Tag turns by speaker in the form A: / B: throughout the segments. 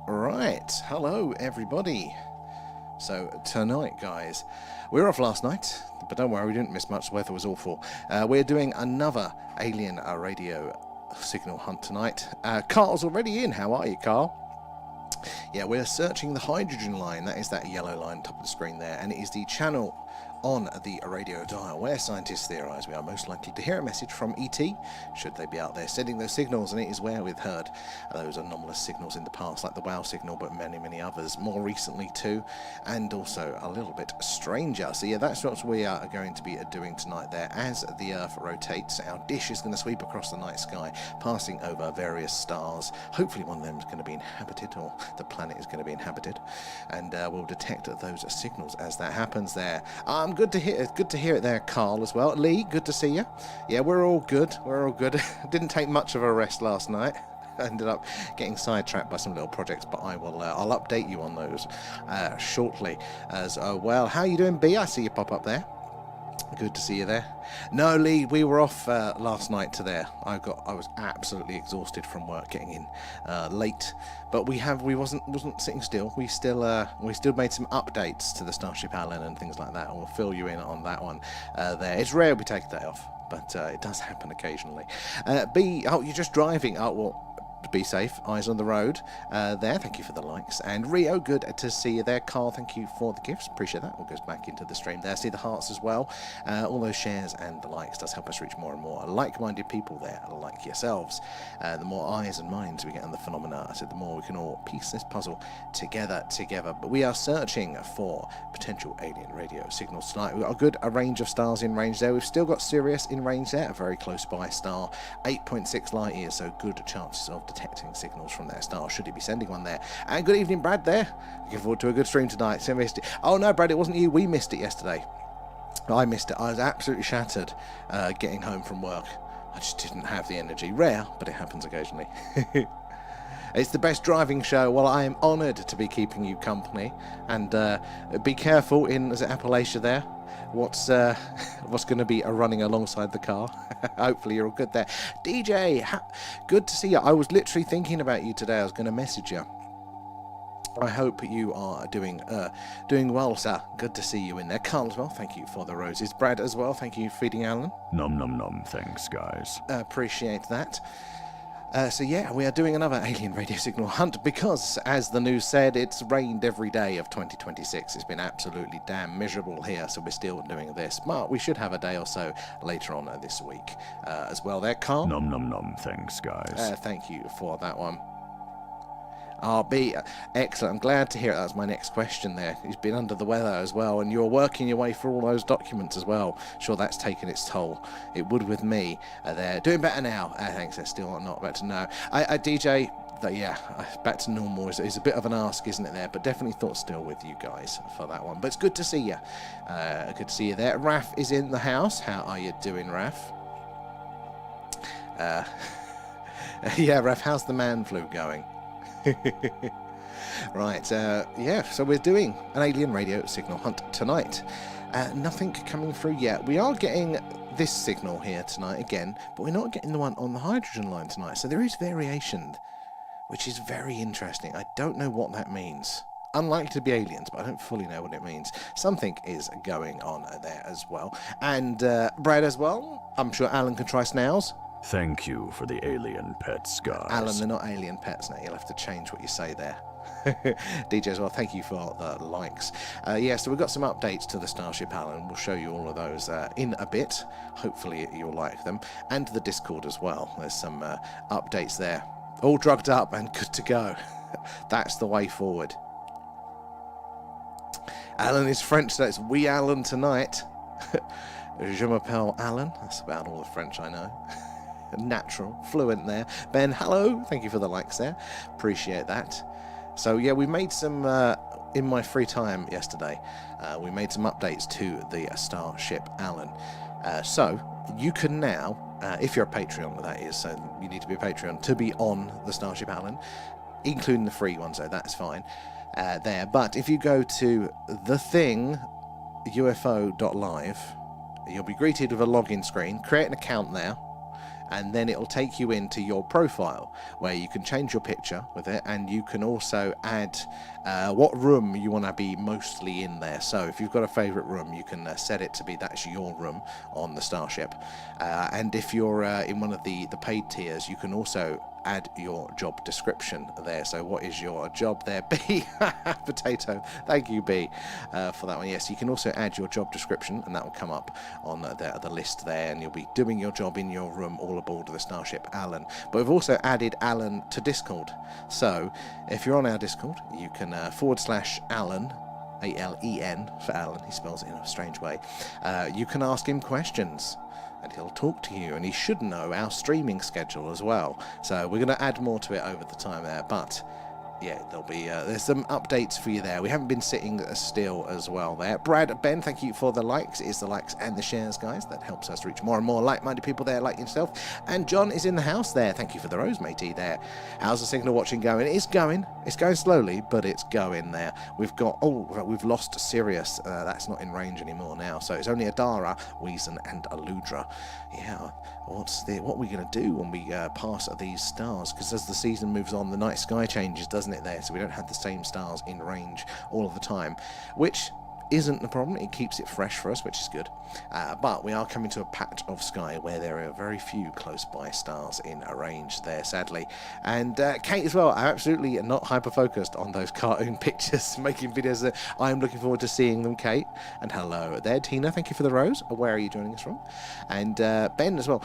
A: Right, hello everybody. So tonight, guys, we were off last night, but don't worry, we didn't miss much. The weather was awful. We're doing another alien radio signal hunt tonight. Carl's already in. How are you, Carl? Yeah, we're searching the hydrogen line. That is that yellow line top of the screen there, and it is the channel on the radio dial where scientists theorise we are most likely to hear a message from ET, should they be out there sending those signals, and it is where we've heard those anomalous signals in the past, like the WOW signal, but many others more recently too, and also a little bit stranger. So yeah, that's what we are going to be doing tonight there. As the Earth rotates, our dish is going to sweep across the night sky, passing over various stars. Hopefully one of them is going to be inhabited, or the planet is going to be inhabited, and we'll detect those signals as that happens there. Good to hear it there, Carl, as well. Lee, good to see you. Yeah, we're all good. Didn't take much of a rest last night. Ended up getting sidetracked by some little projects, but I'll update you on those shortly as well. How you doing, B? I see you pop up there. Good to see you there. No, Lee, we were off last night to there. I was absolutely exhausted from work, getting in late, but we wasn't sitting still. We still made some updates to the Starship Allen and things like that, and we'll fill you in on that one there. It's rare we take a day off, but it does happen occasionally. B, you're just driving. Oh, well, be safe, eyes on the road there. Thank you for the likes. And Rio, good to see you there. Carl, thank you for the gifts, appreciate that. All goes back into the stream there. See the hearts as well. All those shares and the likes does help us reach more and more like-minded people there, like yourselves. The more eyes and minds we get on the phenomena, I said, the more we can all piece this puzzle together. But we are searching for potential alien radio signals tonight. We've got a range of stars in range there. We've still got Sirius in range there, a very close by star, 8.6 light years, so good chances of detecting signals from that star should he be sending one there. And good evening, Brad there. Looking forward to a good stream tonight. So missed it. Oh no, Brad, it wasn't you. We missed it yesterday. I missed it. I was absolutely shattered getting home from work. I just didn't have the energy. Rare, but it happens occasionally. It's the best driving show. Well, I am honoured to be keeping you company. And be careful in, is it Appalachia there? What's going to be running alongside the car. Hopefully you're all good there. DJ, good to see you. I was literally thinking about you today. I was going to message you. I hope you are doing well, sir. Good to see you in there. Carl as well, thank you for the roses. Brad as well, thank you for feeding Alan.
B: Nom nom nom, thanks guys.
A: Appreciate that. So yeah, we are doing another alien radio signal hunt because, as the news said, it's rained every day of 2026. It's been absolutely damn miserable here, so we're still doing this. But we should have a day or so later on this week as well there, Carl.
B: Nom nom nom, thanks guys.
A: Thank you for that one. RB, excellent. I'm glad to hear it. That's my next question there. You've been under the weather as well, and you're working your way through all those documents as well. Sure, that's taken its toll. It would with me. They're doing better now. Thanks, they're still not better now. DJ, yeah, back to normal is a bit of an ask, isn't it there? But definitely thought still with you guys for that one. But it's good to see you. Good to see you there. Raf is in the house. How are you doing, Raf? Yeah, Raf, how's the man flu going? Right, yeah, so we're doing an alien radio signal hunt tonight. Nothing coming through yet. We are getting this signal here tonight again, but we're not getting the one on the hydrogen line tonight. So there is variation, which is very interesting. I don't know what that means. Unlikely to be aliens, but I don't fully know what it means. Something is going on there as well. And Brad as well. I'm sure Alan can try snails.
B: Thank you for the alien pets, guys.
A: Alan, they're not alien pets now. You'll have to change what you say there. DJ as well, thank you for the likes. Yeah, so we've got some updates to the Starship Allen. We'll show you all of those in a bit. Hopefully you'll like them. And to the Discord as well. There's some updates there. All drugged up and good to go. That's the way forward. Alan is French, so it's we Alan tonight. Je m'appelle Alan. That's about all the French I know. Natural, fluent there. Ben, hello, thank you for the likes there, appreciate that. So yeah, we made some in my free time yesterday, we made some updates to the Starship Allen. So you can now, if you're a Patreon, that is, so you need to be a Patreon to be on the Starship Allen, including the free one, so that's fine there. But if you go to the thing UFO.live, you'll be greeted with a login screen. Create an account there, and then it'll take you into your profile where you can change your picture with it, and you can also add what room you want to be mostly in there. So if you've got a favorite room, you can set it to be that's your room on the starship, and if you're in one of the paid tiers, you can also add your job description there. So what is your job there, B? Potato, thank you, B, for that one. Yes, you can also add your job description, and that will come up on the list there, and you'll be doing your job in your room all aboard the starship Alan. But we've also added Alan to Discord, so if you're on our Discord, you can /Alan, A-L-E-N for Alan, he spells it in a strange way. You can ask him questions, and he'll talk to you, and he should know our streaming schedule as well. So we're going to add more to it over the time there, but yeah, there'll be there's some updates for you there. We haven't been sitting still as well there. Brad, Ben, thank you for the likes. It's the likes and the shares, guys, that helps us reach more and more like-minded people there like yourself. And John is in the house there. Thank you for the rose, matey, there. How's the signal watching going? It's going slowly, but it's going there. We've we've lost Sirius. That's not in range anymore now, so it's only Adara, Weazen, and Aludra. Yeah, what are we going to do when we pass these stars? Because as the season moves on, the night sky changes, doesn't it, there? So we don't have the same stars in range all of the time, which isn't the problem. It keeps it fresh for us, which is good. But we are coming to a patch of sky where there are very few close by stars in a range there, sadly. And Kate as well, I'm absolutely not hyper-focused on those cartoon pictures, making videos. I am looking forward to seeing them, Kate. And hello there, Tina. Thank you for the rose. Where are you joining us from? And Ben as well.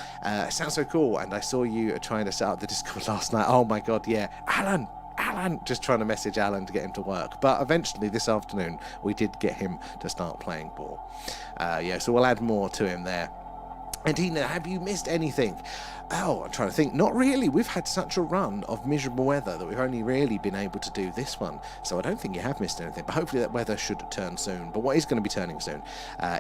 A: Sounds so cool. And I saw you trying to set up the Discord last night. Oh my God, yeah. Alan, just trying to message Alan to get him to work, but eventually this afternoon we did get him to start playing ball. Yeah, so we'll add more to him there. And Tina, have you missed anything? Oh, I'm trying to think. Not really. We've had such a run of miserable weather that we've only really been able to do this one. So I don't think you have missed anything. But hopefully that weather should turn soon. But what is going to be turning soon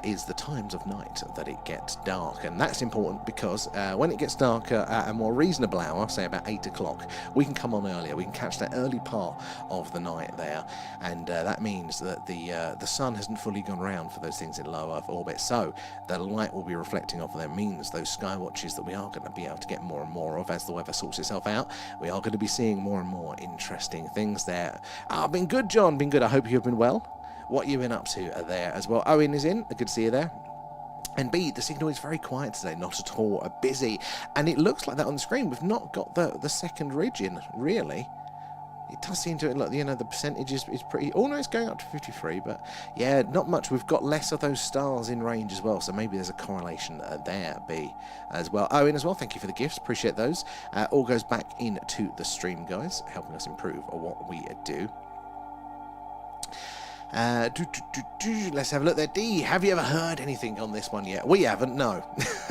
A: is the times of night that it gets dark. And that's important because when it gets darker at a more reasonable hour, say about 8 o'clock, we can come on earlier. We can catch that early part of the night there. And that means that the sun hasn't fully gone round for those things in low Earth orbit. So the light will be reflecting off of them. Means those sky watches that we are going to be able to get more and more of as the weather sorts itself out. We are going to be seeing more and more interesting things there. Been good, John, been good. I hope you've been well. What you been up to there as well? Owen is in. Good to see you there. And B, the signal is very quiet today, not at all busy. And it looks like that on the screen. We've not got the second ridge in, really. It does seem to, look, you know, the percentage is pretty... Oh, no, it's going up to 53, but yeah, not much. We've got less of those stars in range as well, so maybe there's a correlation there, B, as well. Owen as well, thank you for the gifts. Appreciate those. All goes back into the stream, guys, helping us improve what we do. Let's have a look there. D, have you ever heard anything on this one yet? We haven't, no.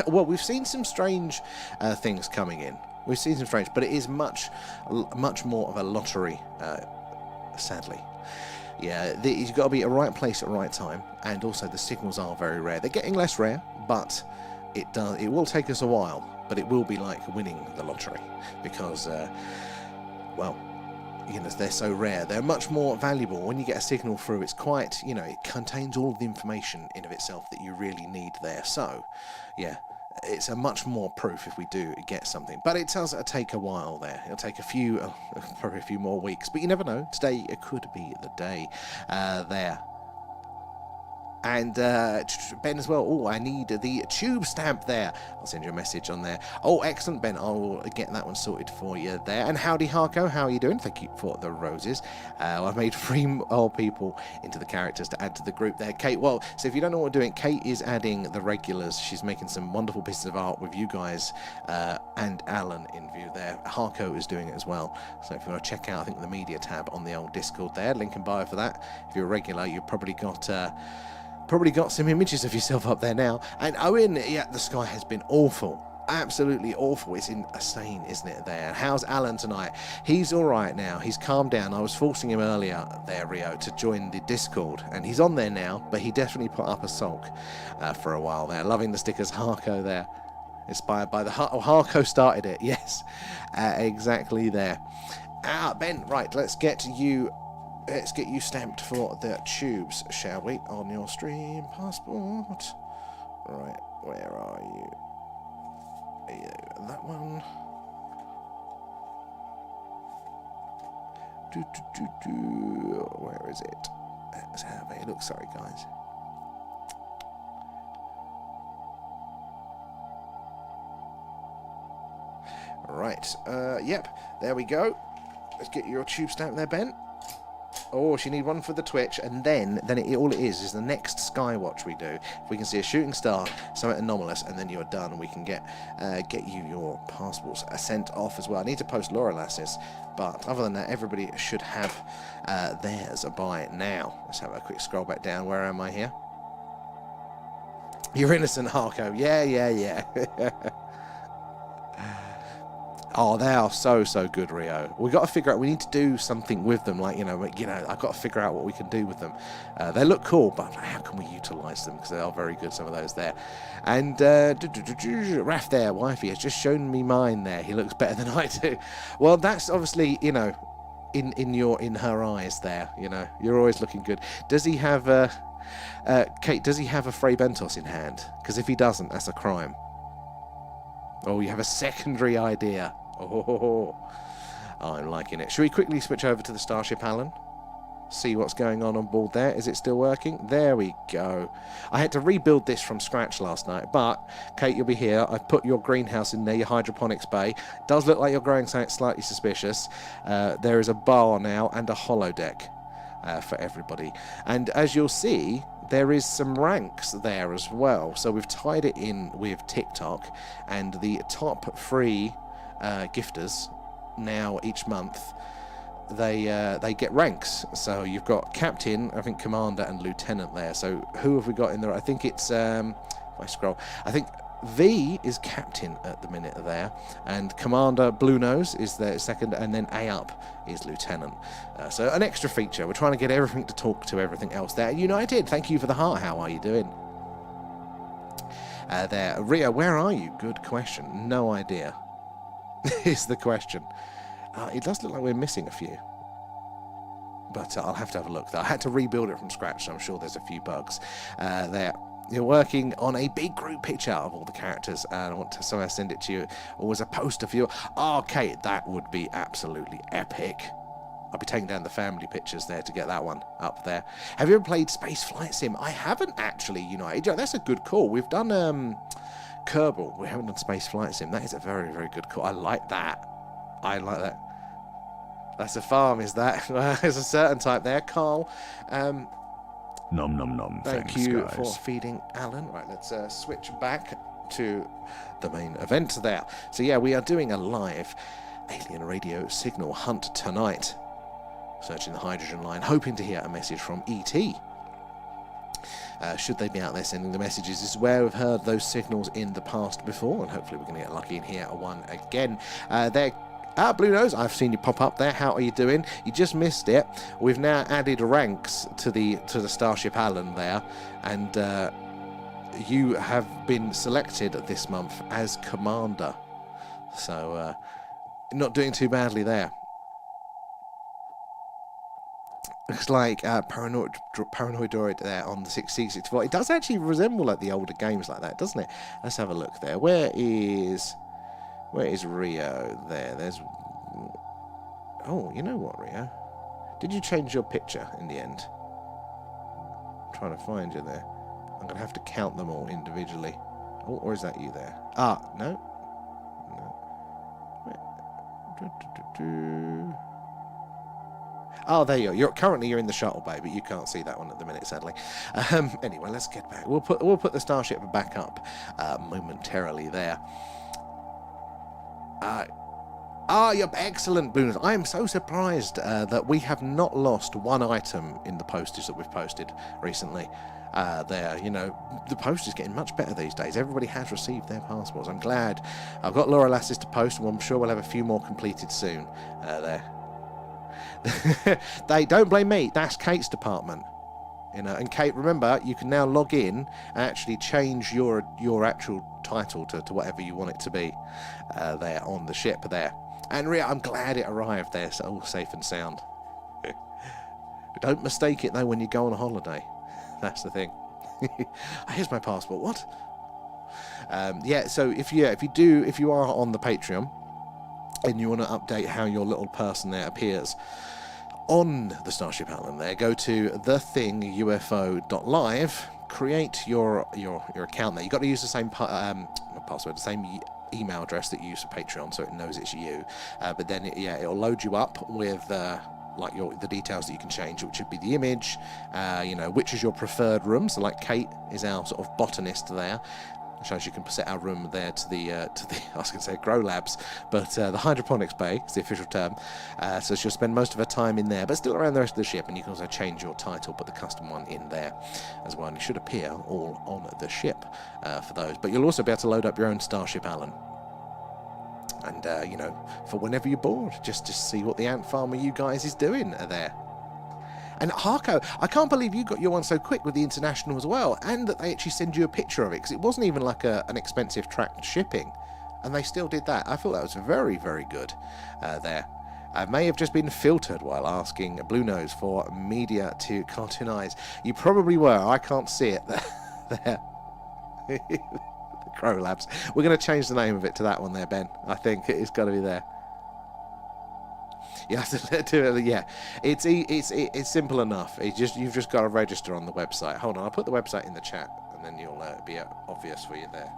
A: Well, we've seen some strange things coming in. We've seen some strange, but it is much more of a lottery, sadly. Yeah, you've got to be at the right place at the right time, and also the signals are very rare. They're getting less rare, but it will take us a while, but it will be like winning the lottery, because, well, you know, they're so rare. They're much more valuable. When you get a signal through, it's quite, you know, it contains all of the information in of itself that you really need there. So, yeah. It's a much more proof if we do get something, but it does take a while there. It'll take probably a few more weeks, but you never know. Today it could be the day there. And Ben as well. Oh, I need the tube stamp there. I'll send you a message on there. Oh, excellent, Ben. I'll get that one sorted for you there. And howdy, Harko. How are you doing? Thank you for the roses. I've made 3 more people into the characters to add to the group there. Kate, well, so if you don't know what we're doing, Kate is adding the regulars. She's making some wonderful pieces of art with you guys and Alan in view there. Harko is doing it as well. So if you want to check out, I think, the media tab on the old Discord there, link in bio for that. If you're a regular, you've probably got some images of yourself up there now. And Owen, yeah, the sky has been awful. Absolutely awful. It's insane, isn't it, there? How's Alan tonight? He's all right now. He's calmed down. I was forcing him earlier there, Rio, to join the Discord. And he's on there now, but he definitely put up a sulk for a while there. Loving the stickers. Harko there. Inspired by the... Harko started it. Yes. Exactly there. Ben, right, let's get you stamped for the tubes, shall we? On your stream passport. Right, where are you? That one. Where is it? Let's have a look. Sorry, guys. Right. Yep. There we go. Let's get your tube stamp there, Ben. Oh, she need one for the Twitch, and then all it is the next skywatch we do. If we can see a shooting star, something anomalous, and then you're done, and we can get you your passports sent off as well. I need to post Laura Lass's, but other than that, everybody should have theirs by now. Let's have a quick scroll back down. Where am I here? You're innocent, Harko. Yeah. Oh, they are so good, Rio. We've got to figure out, we need to do something with them, like, I've got to figure out what we can do with them. They look cool, but how can we utilise them? Because they are very good, some of those there. And Raf there, wifey, has just shown me mine there. He looks better than I do. Well, that's obviously, in her eyes there, you're always looking good. Does he have, Kate, does he have a Frey Bentos in hand? Because if he doesn't, that's a crime. Oh, you have a secondary idea. Oh, I'm liking it. Should we quickly switch over to the Starship, Alan? See what's going on board there. Is it still working? There we go. I had to rebuild this from scratch last night, but Kate, you'll be here. I've put your greenhouse in there, your hydroponics bay. It does look like you're growing something slightly suspicious. There is a bar now and a holodeck for everybody. And as you'll see, there is some ranks there as well. So we've tied it in with TikTok, and the top 3 gifters now each month, they get ranks. So you've got captain, I think commander and lieutenant there. So who have we got in there? I think it's if I scroll, I think V is captain at the minute there, and Commander Blue Nose is the second, and then A up is lieutenant. So an extra feature. We're trying to get everything to talk to everything else there. United, thank you for the heart. How are you doing? There, Ria, where are you? Good question. No idea. Is the question. It does look like we're missing a few, but I'll have to have a look. I had to rebuild it from scratch, so I'm sure there's a few bugs there. You're working on a big group picture of all the characters, and I want to somehow send it to you, or as a poster for you. Oh, Kate, that would be absolutely epic. I'll be taking down the family pictures there to get that one up there. Have you ever played Space Flight Sim? I haven't actually, United. That's a good call. We've done Kerbal. We haven't done Space Flight Sim. That is a very, very good call. I like that. That's a farm, is that? There's a certain type there. Carl,
B: Nom nom nom.
A: thank you for feeding Alan. Right, let's switch back to the main event there. So yeah, we are doing a live alien radio signal hunt tonight. Searching the hydrogen line, hoping to hear a message from ET. Should they be out there sending the messages? This is where we've heard those signals in the past before, and hopefully we're going to get lucky and hear one again. Blue Nose, I've seen you pop up there. How are you doing? You just missed it. We've now added ranks to the Starship Alan there, and you have been selected this month as commander. So not doing too badly there. Looks like Paranoid Droid there on the 6C64. It does actually resemble like the older games like that, doesn't it? Let's have a look there. Where is Rio there? There's... Oh, you know what, Rio? Did you change your picture in the end? I'm trying to find you there. I'm going to have to count them all individually. Oh, or is that you there? Ah, no. Oh, there you are. You're in the shuttle bay, but you can't see that one at the minute, sadly. Anyway, let's get back. We'll put the Starship back up momentarily there. You're excellent, Blue Nose. I am so surprised that we have not lost one item in the postage that we've posted recently. The post is getting much better these days. Everybody has received their passports. I'm glad. I've got Laura Lasses to post, and I'm sure we'll have a few more completed soon. There. They don't blame me. That's Kate's department. And Kate, remember, you can now log in and actually change your actual title to whatever you want it to be there on the ship there. And Ria, I'm glad it arrived there, so all safe and sound. Don't mistake it though when you go on a holiday. That's the thing. Here's my passport. What? Yeah, so if you are on the Patreon and you want to update how your little person there appears on the Starship Island there, go to thethingufo.live, create your account there. You've got to use the same password, the same email address that you use for Patreon, so it knows it's you. But then it'll load you up with like the details that you can change, which would be the image, which is your preferred room. So like Kate is our sort of botanist there. Shows you can set our room there to the I was going to say grow labs, but the hydroponics bay is the official term. So she'll spend most of her time in there, but still around the rest of the ship. And you can also change your title, put the custom one in there as well. And it should appear all on the ship for those. But you'll also be able to load up your own Starship Alan. And for whenever you're bored, just see what the ant farmer you guys is doing there. And Harko, I can't believe you got your one so quick with the international as well, and that they actually send you a picture of it, because it wasn't even like an expensive tracked shipping, and they still did that. I thought that was very, very good there. I may have just been filtered while asking Blue Nose for media to cartoonize. You probably were. I can't see it there. The Crow Labs. We're going to change the name of it to that one there, Ben. I think it's got to be there. You have to do it. Yeah, it's simple enough. You've just got to register on the website. Hold on, I'll put the website in the chat, and then you'll be obvious for you there.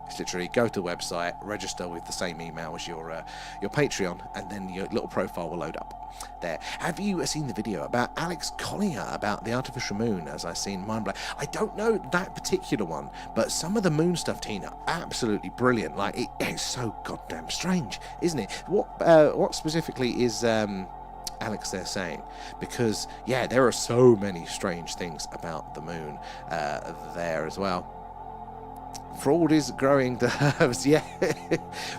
A: It's literally go to the website, register with the same email as your Patreon, and then your little profile will load up there. Have you seen the video about Alex Collier about the artificial moon? As I've seen, mind blowing. I don't know that particular one, but some of the moon stuff, Tina, absolutely brilliant. Like it's so goddamn strange, isn't it? What specifically is Alex there saying? Because yeah, there are so many strange things about the moon there as well. Fraud is growing nerves, yeah.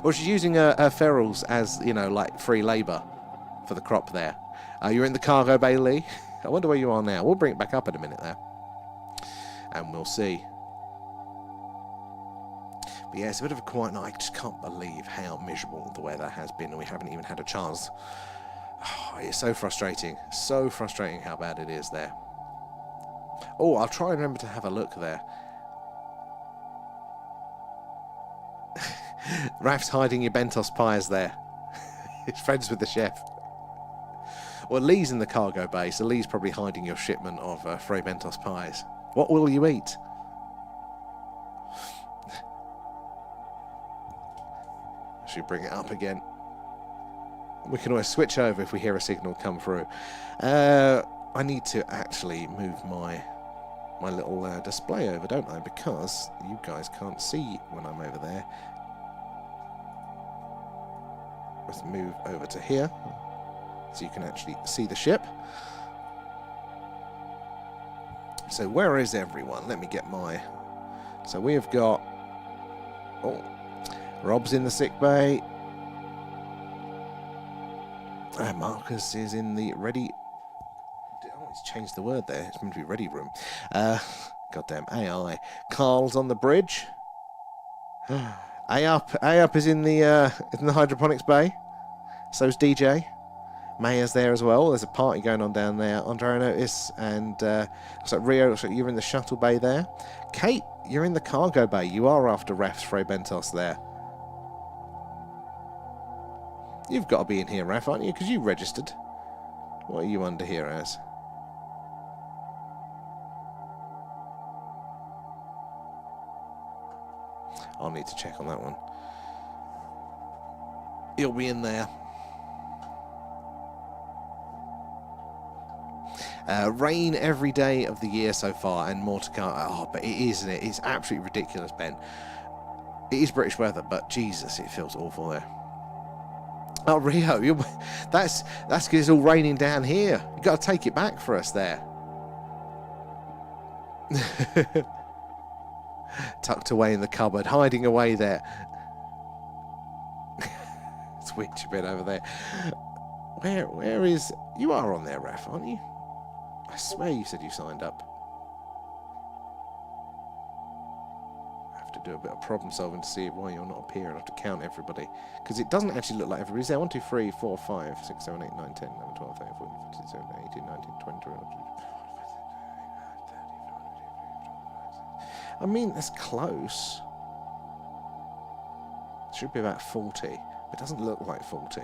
A: Well, she's using her ferals as, like free labour for the crop there. You're in the cargo bay, Lee. I wonder where you are now. We'll bring it back up in a minute there. And we'll see. But yeah, it's a bit of a quiet night. I just can't believe how miserable the weather has been, and we haven't even had a chance. Oh, it's so frustrating. So frustrating how bad it is there. Oh, I'll try and remember to have a look there. Raf's hiding your Bentos pies there. He's friends with the chef. Well, Lee's in the cargo bay, so Lee's probably hiding your shipment of Frey Bentos pies. What will you eat? Should we bring it up again? We can always switch over if we hear a signal come through. I need to actually move my little display over, don't I? Because you guys can't see when I'm over there. Let's move over to here so you can actually see the ship. So where is everyone? Let me get my... So we have got... Oh, Rob's in the sick bay. Marcus is in the ready... Oh, it's changed the word there. It's meant to be ready room. Goddamn AI. Carl's on the bridge. A-Up is in the hydroponics bay. So's DJ. Maya's there as well. There's a party going on down there. Andre, I notice. And looks like Rio, looks like you're in the shuttle bay there. Kate, you're in the cargo bay. You are after Raf's Frey Bentos there. You've got to be in here, Raf, aren't you? Because you registered. What are you under here as? I'll need to check on that one. He'll be in there. Rain every day of the year so far, and more to come. Oh, but it is, isn't it? It's absolutely ridiculous, Ben. It is British weather, but Jesus, it feels awful there. Oh, Rio, that's because it's all raining down here. You've got to take it back for us there. Tucked away in the cupboard, hiding away there. It's weird you've been over there. Where is... You are on there, Raf, aren't you? I swear you said you signed up. I have to do a bit of problem solving to see why you're not appearing. I have to count everybody. Because it doesn't actually look like everybody's there. 1, 2, 3, 4, 5, 6, 7, 8, 9, 10, 11, 12, 13, 14, 15, 16, 17, 18, 19, 20, 21, 22, I mean, that's close. Should be about 40. It doesn't look like 40.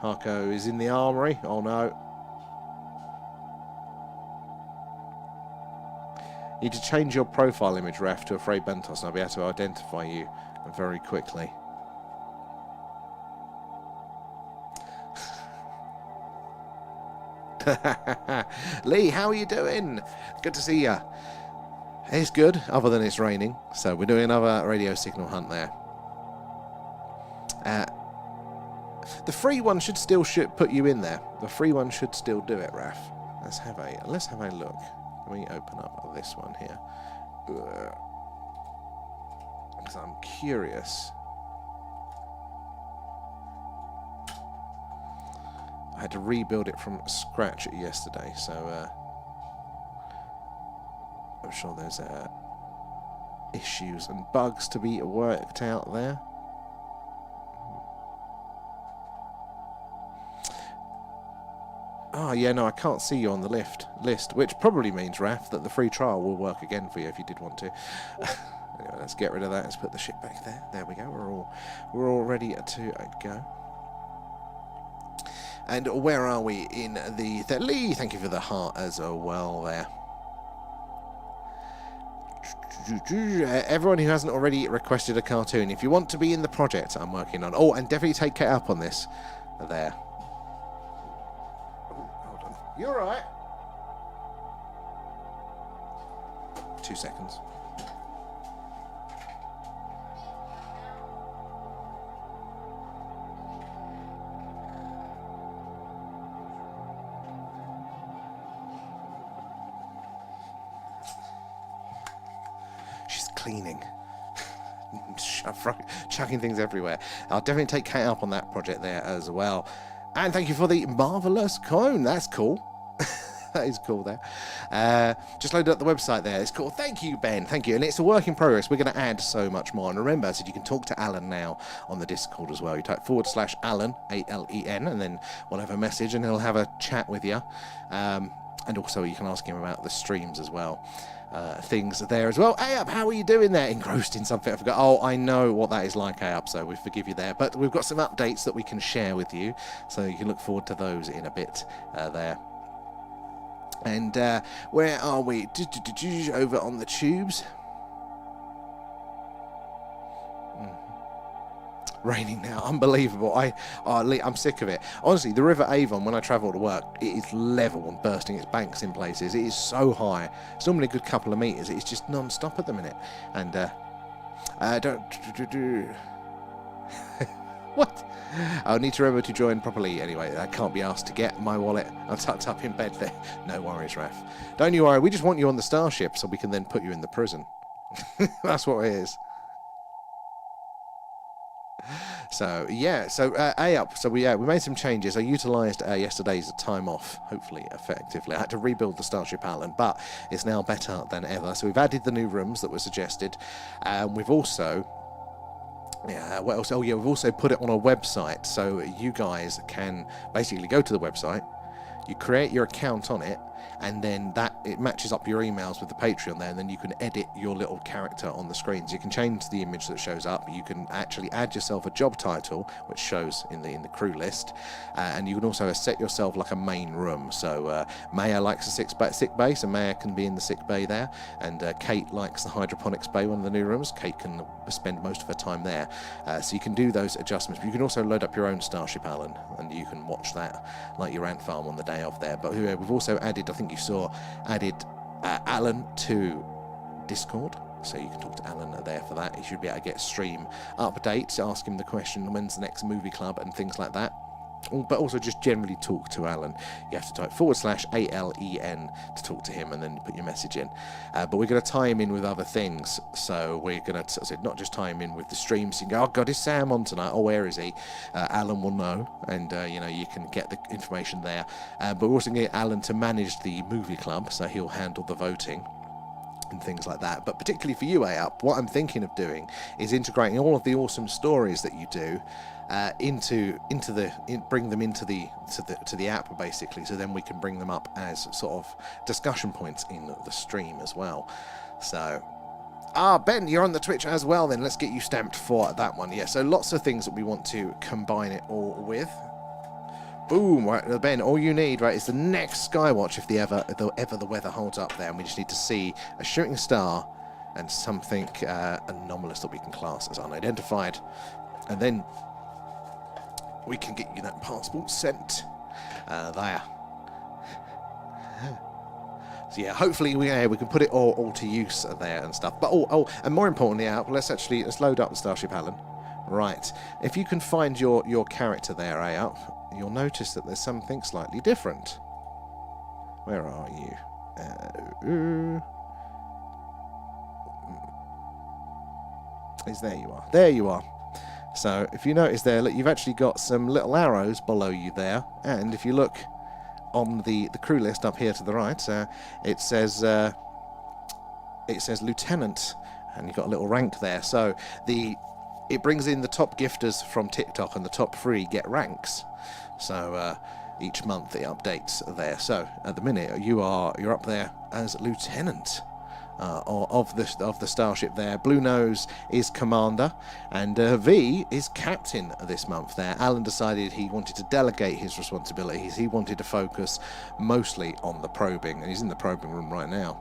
A: Harko is in the armory. Oh no. You need to change your profile image, Ref, to Afraid Bentos, and I'll be able to identify you very quickly. Lee, how are you doing? Good to see you. It's good, other than it's raining. So we're doing another radio signal hunt there. The free one should still put you in there. The free one should still do it, Raf. Let's have a look. Let me open up this one here. Because I'm curious. I had to rebuild it from scratch yesterday, so I'm sure there's issues and bugs to be worked out there. Oh, yeah, no, I can't see you on the list, which probably means, Raf, that the free trial will work again for you if you did want to. Anyway, let's get rid of that. Let's put the ship back there. There we go. We're all ready to go. And where are we in the Lee? Thank you for the heart as well there. Everyone who hasn't already requested a cartoon, if you want to be in the project I'm working on. Oh, and definitely take Kate up on this. There. Hold on. You alright? 2 seconds. Cleaning. Chucking things everywhere. I'll definitely take Kate up on that project there as well. And thank you for the marvellous cone. That's cool. That is cool there. Just loaded up the website there. It's cool. Thank you, Ben. Thank you. And it's a work in progress. We're going to add so much more. And remember, so you can talk to Alan now on the Discord as well. You type /Alan, A-L-E-N, and then we'll have a message and he'll have a chat with you. And also you can ask him about the streams as well. Things there as well. Hey up, how are you doing there? Engrossed in something I forgot. Oh, I know what that is like, hey up, so we forgive you there. But we've got some updates that we can share with you, so you can look forward to those in a bit there. And where are we? Over on the tubes. Raining now, unbelievable. I'm sick of it. Honestly, the River Avon, when I travel to work, it is level and bursting its banks in places. It is so high. It's normally a good couple of meters. It's just non-stop at the minute. And what? I'll need to remember to join properly. Anyway, I can't be asked to get my wallet. I'm tucked up in bed there. No worries, Raf. Don't you worry. We just want you on the starship so we can then put you in the prison. That's what it is. So yeah, so we made some changes. I utilised yesterday's time off, hopefully effectively. I had to rebuild the Starship Alan, but it's now better than ever. So we've added the new rooms that were suggested. We've also, what else? Oh yeah, we've also put it on a website, so you guys can basically go to the website. You create your account on it, and then it matches up your emails with the Patreon there, and then you can edit your little character on the screens. You can change the image that shows up. You can actually add yourself a job title, which shows in the crew list, and you can also set yourself like a main room. So Maya likes a sick bay, so Maya can be in the sick bay there, and Kate likes the hydroponics bay, one of the new rooms. Kate can spend most of her time there, so you can do those adjustments. But you can also load up your own Starship Alan, and you can watch that like your ant farm on the day off there. But we've also added, I think you saw, Alan to Discord, so you can talk to Alan there for that. You should be able to get stream updates, ask him the question when's the next movie club and things like that. But also just generally talk to Alan. You have to type /ALEN to talk to him, and then put your message in. But we're going to tie him in with other things. So we're going to not just tie him in with the streams. You can go, oh God, is Sam on tonight? Oh, where is he? Alan will know, and you can get the information there. But we're also going to get Alan to manage the movie club, so he'll handle the voting. and things like that. But particularly for you, AUP, what I'm thinking of doing is integrating all of the awesome stories that you do bring them into the app, basically, so then we can bring them up as sort of discussion points in the stream as well. So Ben, you're on the Twitch as well, then let's get you stamped for that one. Yeah, so lots of things that we want to combine it all with. Boom, right, Ben, all you need, right, is the next skywatch if the weather holds up there, and we just need to see a shooting star and something anomalous that we can class as unidentified, and then we can get you that passport sent there. So yeah, hopefully we can put it all to use there and stuff. But and more importantly, let's load up the Starship Alan. Right, if you can find your character there, AUP, you'll notice that there's something slightly different. Where are you? There you are. There you are. So if you notice there, look, you've actually got some little arrows below you there, and if you look on the crew list up here to the right, it says Lieutenant, and you've got a little rank there. So it brings in the top gifters from TikTok, and the top 3 get ranks. So each month it updates there. So at the minute you're up there as Lieutenant of the starship there. Blue Nose is Commander, and V is Captain this month there. Alan decided he wanted to delegate his responsibilities. He wanted to focus mostly on the probing, and he's in the probing room right now.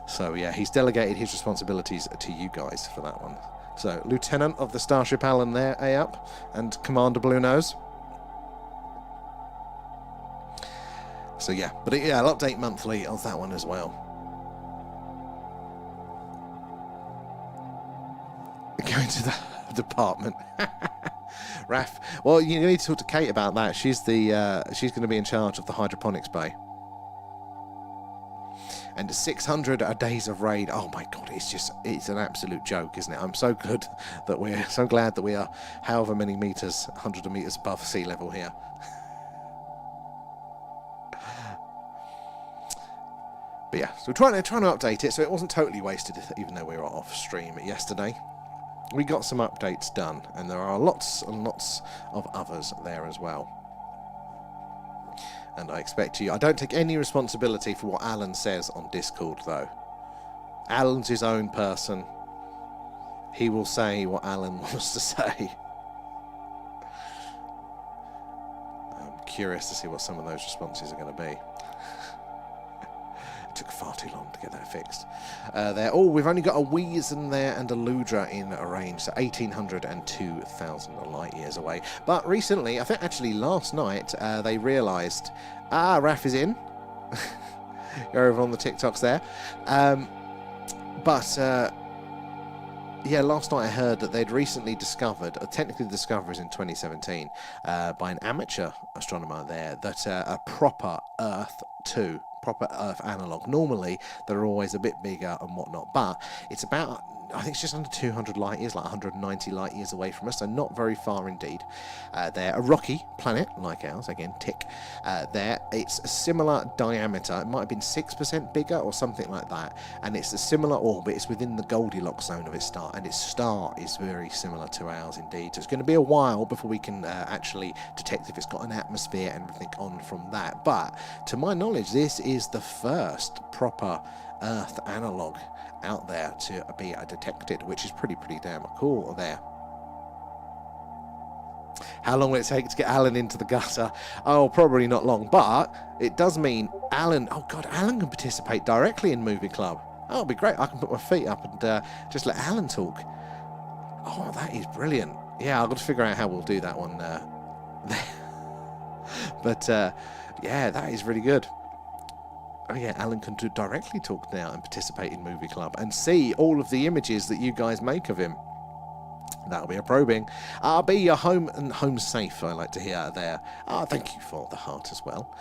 A: So yeah, he's delegated his responsibilities to you guys for that one. So Lieutenant of the Starship Alan there, AUP, and Commander Blue Nose. So yeah, but yeah, I'll update monthly of that one as well. Going to the department. Raf, well, you need to talk to Kate about that. She's going to be in charge of the hydroponics bay. And 600 days of raid. Oh my god, it's an absolute joke, isn't it? I'm so glad that we are however many meters, 100 meters above sea level here. But yeah, so we're trying to update it so it wasn't totally wasted, even though we were off stream yesterday. We got some updates done, and there are lots and lots of others there as well. And I don't take any responsibility for what Alan says on Discord, though. Alan's his own person. He will say what Alan wants to say. I'm curious to see what some of those responses are going to be. It took far too long to get that fixed. We've only got a Weazen there and a Ludra in a range, so 1,800 and 2,000 light years away. But recently, I think actually last night, they realised, Raf is in. You're over on the TikToks there. Yeah, last night I heard that they'd recently discovered, technically the discovery is in 2017, by an amateur astronomer there, that a proper Earth analog. Normally, they're always a bit bigger and whatnot, but it's about, I think it's just under 200 light years, like 190 light years away from us, so not very far indeed. They're a rocky planet, like ours, again, tick. It's a similar diameter, it might have been 6% bigger or something like that, and it's a similar orbit, it's within the Goldilocks zone of its star, and its star is very similar to ours indeed. So it's going to be a while before we can actually detect if it's got an atmosphere and everything on from that, but to my knowledge, this is the first proper Earth analog out there to be detected, which is pretty damn cool there. How long will it take to get Alan into the gutter? Oh, probably not long, but it does mean Alan can participate directly in Movie Club. Oh, it'll be great. I can put my feet up and just let Alan talk. Oh, that is brilliant. Yeah, I've got to figure out how we'll do that one there. But yeah, that is really good. Oh yeah, Alan can directly talk now and participate in Movie Club and see all of the images that you guys make of him. That'll be a probing. I'll be your home and home safe, I like to hear there. Thank you for the heart as well.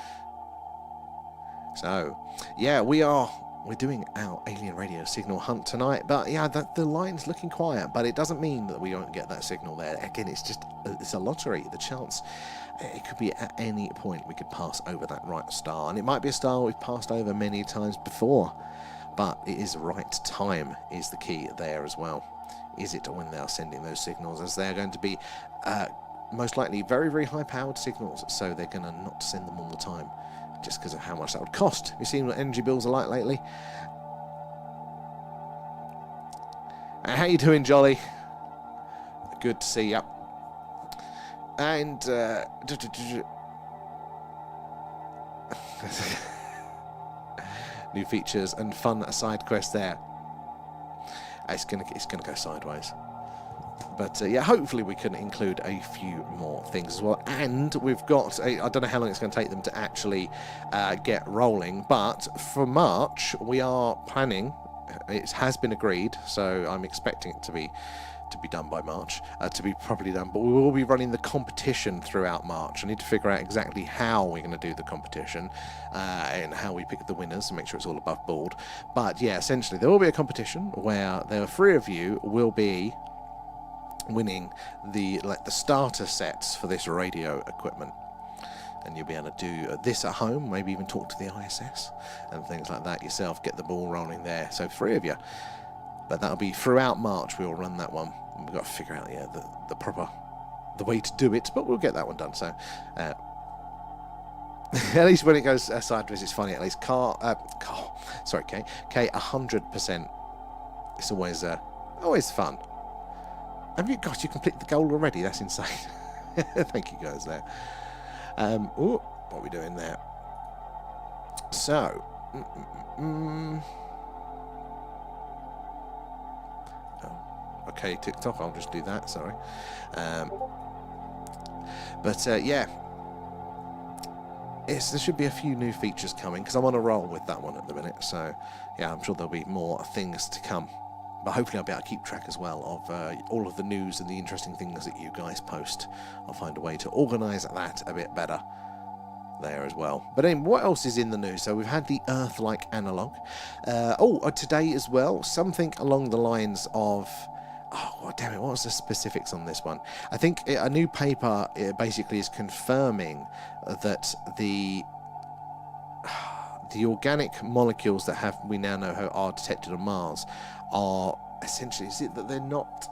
A: So, yeah, we're we're doing our alien radio signal hunt tonight, but yeah, the line's looking quiet, but it doesn't mean that we won't get that signal there. Again, it's a lottery. The chance, it could be at any point we could pass over that right star, and it might be a star we've passed over many times before, but it is right time is the key there as well. Is it when they're sending those signals, as they're going to be most likely very, very high powered signals, so they're going to not send them all the time, just because of how much that would cost. You've seen what energy bills are like lately. How you doing, Jolly? Good to see you. And new features and fun side quest there. It's gonna go sideways. But yeah, hopefully we can include a few more things as well. And we've got, I don't know how long it's going to take them to actually get rolling, but for March we are planning, it has been agreed, so I'm expecting it to be done by March, to be properly done, but we will be running the competition throughout March. I need to figure out exactly how we're going to do the competition and how we pick the winners and make sure it's all above board. But yeah, essentially there will be a competition where there are 3 of you will be winning the starter sets for this radio equipment, and you'll be able to do this at home, maybe even talk to the ISS and things like that yourself, get the ball rolling there. So 3 of you, but that'll be throughout March. We'll run that one. We've got to figure out the way to do it, but we'll get that one done. So at least when it goes sideways, it's funny. At least K 100%. It's always fun. Have you completed the goal already? That's insane. Thank you guys there. What are we doing there? So, okay, TikTok, I'll just do that, sorry. Yeah, there should be a few new features coming, because I'm on a roll with that one at the minute, so yeah, I'm sure there'll be more things to come. But hopefully I'll be able to keep track as well of all of the news and the interesting things that you guys post. I'll find a way to organise that a bit better there as well. But anyway, what else is in the news? So we've had the Earth-like analogue. Today as well, something along the lines of... Oh, damn it, what was the specifics on this one? I think a new paper basically is confirming that the organic molecules that we now know how are detected on Mars are essentially, is it that they're not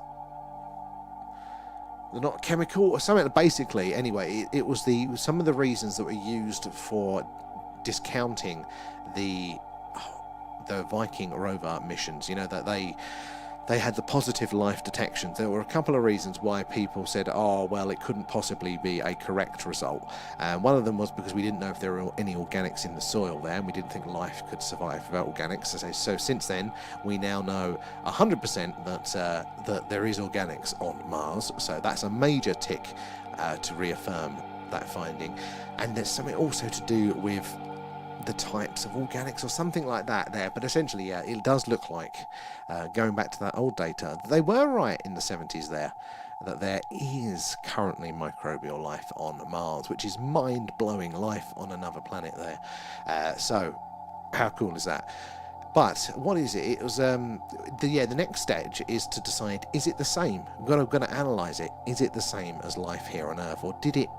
A: chemical or something? Basically, anyway, it was some of the reasons that were used for discounting the Viking rover missions. You know, that they had the positive life detections. There were a couple of reasons why people said, oh, well, it couldn't possibly be a correct result. One of them was because we didn't know if there were any organics in the soil there, and we didn't think life could survive without organics. So since then, we now know 100% that there is organics on Mars. So that's a major tick to reaffirm that finding. And there's something also to do with the types of organics or something like that there, but essentially, yeah, it does look like, going back to that old data, they were right in the 70s there, that there is currently microbial life on Mars, which is mind-blowing life on another planet there. So how cool is that? But what is it? It was the next stage is to decide, is it the same? We're going to analyze it. Is it the same as life here on Earth, or did it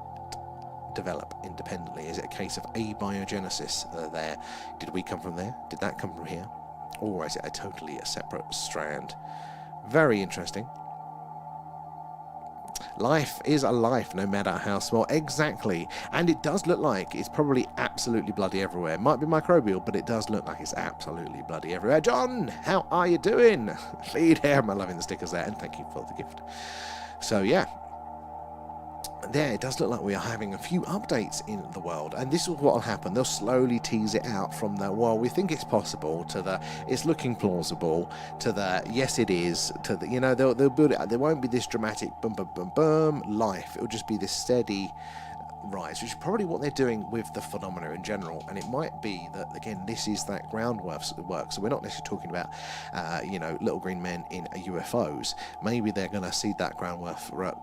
A: develop independently? Is it a case of abiogenesis there? Did we come from there? Did that come from here? Or is it a separate strand? Very interesting. Life is a life, no matter how small. Exactly. And it does look like it's probably absolutely bloody everywhere. It might be microbial, but it does look like it's absolutely bloody everywhere. John, how are you doing? Feed him. I'm loving the stickers there, and thank you for the gift. So yeah, there, it does look like we are having a few updates in the world, and this is what will happen. They'll slowly tease it out from the, well, we think it's possible, to the, it's looking plausible, to the, yes it is, to the, you know, they'll build it. There won't be this dramatic boom, boom, boom, boom life. It'll just be this steady rise, which is probably what they're doing with the phenomena in general. And it might be that, again, this is that groundwork. So we're not necessarily talking about, little green men in UFOs. Maybe they're going to seed that groundwork for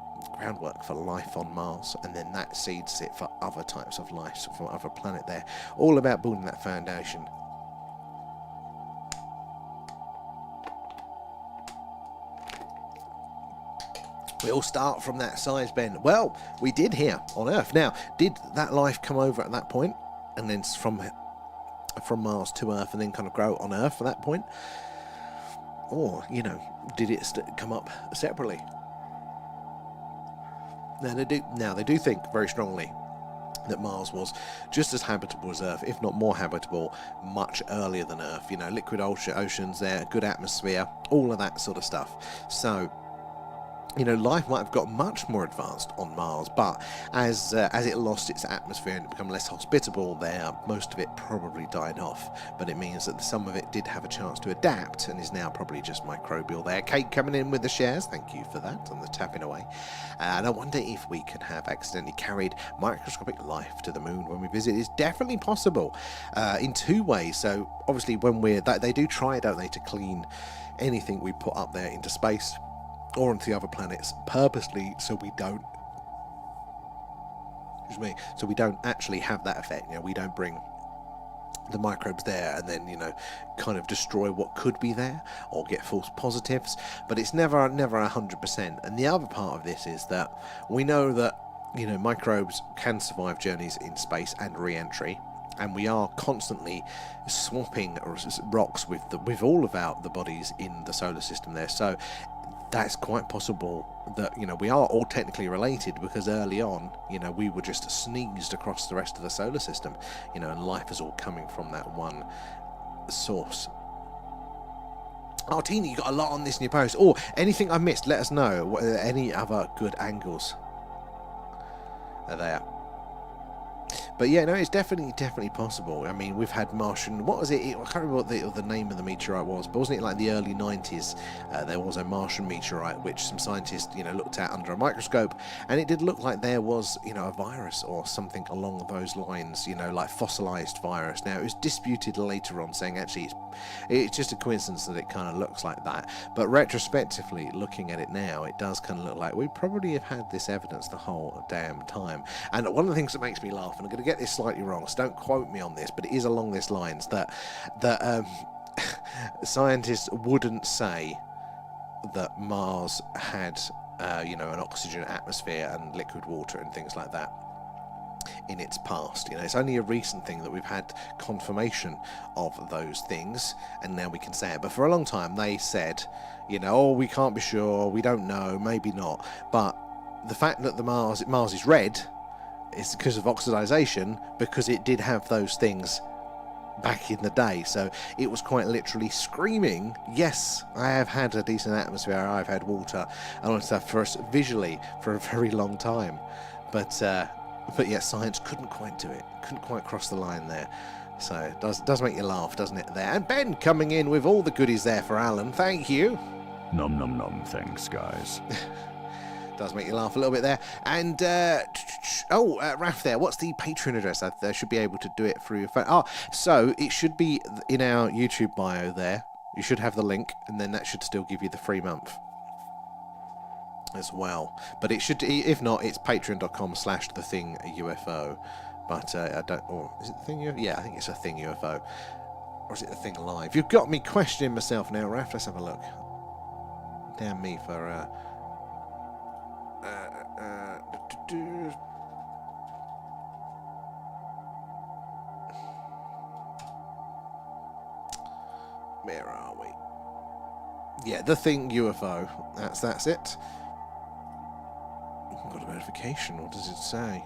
A: life on Mars, and then that seeds it for other types of life from other planet there. All about building that foundation. We all start from that size, Ben. Well, we did here on Earth. Now, did that life come over at that point, and then from Mars to Earth, and then kind of grow on Earth at that point? Or, you know, did it come up separately? Now they do think very strongly that Mars was just as habitable as Earth, if not more habitable, much earlier than Earth. You know, liquid oceans there, good atmosphere, all of that sort of stuff. So, you know, life might have got much more advanced on Mars, but as it lost its atmosphere and become less hospitable there, most of it probably died off. But it means that some of it did have a chance to adapt and is now probably just microbial there. Kate coming in with the shares, thank you for that, and the tapping away. And I wonder if we can have accidentally carried microscopic life to the moon when we visit. It's definitely possible in two ways. So obviously when they do try, don't they, to clean anything we put up there into space or onto the other planets purposely, so we don't actually have that effect. You know, we don't bring the microbes there and then, you know, kind of destroy what could be there or get false positives. But it's never 100%. And the other part of this is that we know that, you know, microbes can survive journeys in space and re-entry, and we are constantly swapping rocks with all of the bodies in the solar system there. So that's quite possible that, you know, we are all technically related, because early on, you know, we were just sneezed across the rest of the solar system, you know, and life is all coming from that one source. Oh, Tina, you got a lot on this in your post. Oh, anything I missed, let us know. What, any other good angles are there? But yeah, no, it's definitely possible. I mean, we've had Martian, what was it? I can't remember what the name of the meteorite was, but wasn't it like the early 90s? There was a Martian meteorite which some scientists, you know, looked at under a microscope, and it did look like there was, you know, a virus or something along those lines, you know, like fossilized virus. Now, it was disputed later on, saying actually it's just a coincidence that it kind of looks like that. But retrospectively, looking at it now, it does kind of look like we probably have had this evidence the whole damn time. And one of the things that makes me laugh, and I'm going to get this slightly wrong, so don't quote me on this, but it is along this lines that scientists wouldn't say that Mars had you know, an oxygen atmosphere and liquid water and things like that in its past. You know, it's only a recent thing that we've had confirmation of those things, and now we can say it. But for a long time they said, you know, oh, we can't be sure, we don't know, maybe not. But the fact that Mars is red is because of oxidization, because it did have those things back in the day. So it was quite literally screaming, yes, I have had a decent atmosphere, I've had water and all that stuff for us visually for a very long time. But yeah, science couldn't quite do it, couldn't quite cross the line there. So it does make you laugh, doesn't it, there? And Ben coming in with all the goodies there for Alan, thank you.
B: Nom nom nom, thanks guys.
A: Does make you laugh a little bit there. And Raf there, what's the Patreon address? I should be able to do it through your phone. So it should be in our YouTube bio there. You should have the link, and then that should still give you the free month as well. But it should, if not, it's patreon.com/thethingufo. But I don't, or is it the thing? Yeah, I think it's a thing UFO. Or is it the thing live? You've got me questioning myself now, Raf. Let's have a look. Damn me for where are we? Yeah, the thing UFO. That's it. Got a notification. What does it say?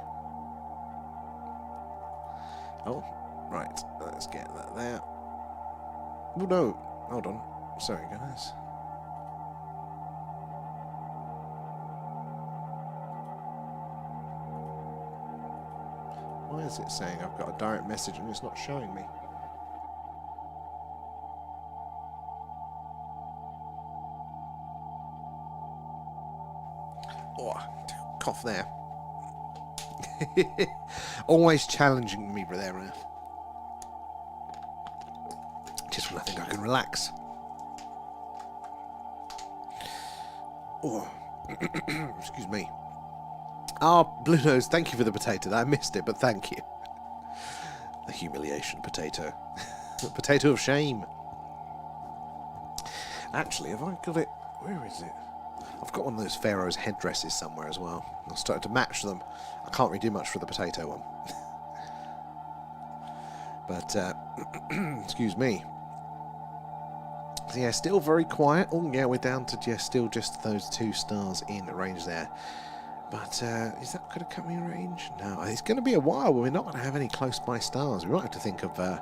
A: Oh, right. Let's get that there. Oh no, hold on. Sorry, guys. Why is it saying I've got a direct message and it's not showing me? Oh, cough there. Always challenging me there. Just when I think I can relax. Oh, excuse me. Blue Nose, thank you for the potato. I missed it, but thank you. The humiliation potato. The potato of shame. Actually, have I got it? Where is it? I've got one of those Pharaoh's headdresses somewhere as well. I've started to match them. I can't really do much for the potato one. But, excuse me. So yeah, still very quiet. Oh yeah, we're down to still just those 2 stars in range there. But is that going to come in range? No, it's going to be a while where we're not going to have any close by stars. We might have to think of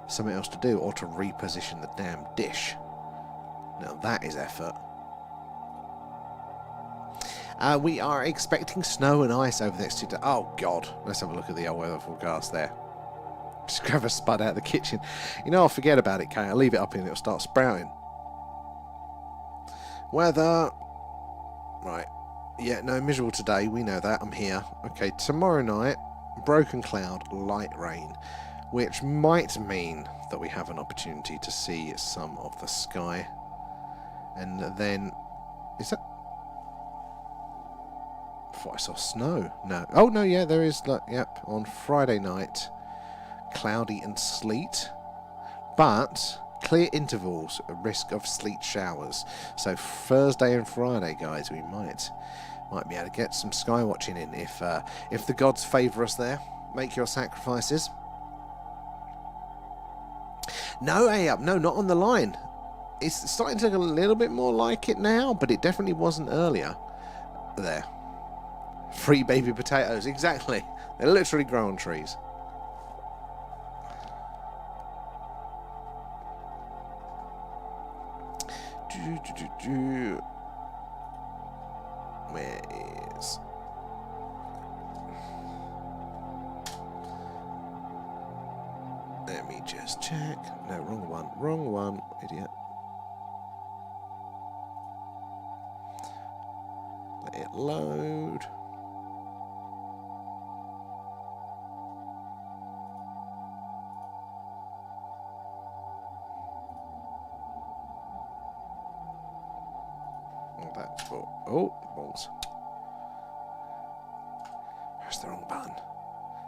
A: something else to do, or to reposition the damn dish. Now that is effort. We are expecting snow and ice over the next 2 days. Oh God, let's have a look at the old weather forecast there. Just grab a spud out of the kitchen. You know, I'll forget about it, Kate. I'll leave it up and it'll start sprouting. Weather. Right. Yeah, no, miserable today. We know that. I'm here. Okay, tomorrow night, broken cloud, light rain. Which might mean that we have an opportunity to see some of the sky. And then... Is that... I thought I saw snow. No. Oh, no, yeah, there is... Yep, on Friday night... Cloudy and sleet, but clear intervals, a risk of sleet showers. So Thursday and Friday, guys, we might be able to get some sky watching in if the gods favour us there. Make your sacrifices. No, no, not on the line. It's starting to look a little bit more like it now, but it definitely wasn't earlier. There, 3 baby potatoes, exactly. They literally grow on trees. Where is... Let me just check. No, wrong one. Wrong one, idiot. Let it load. That's for... Oh, balls. Press the wrong button.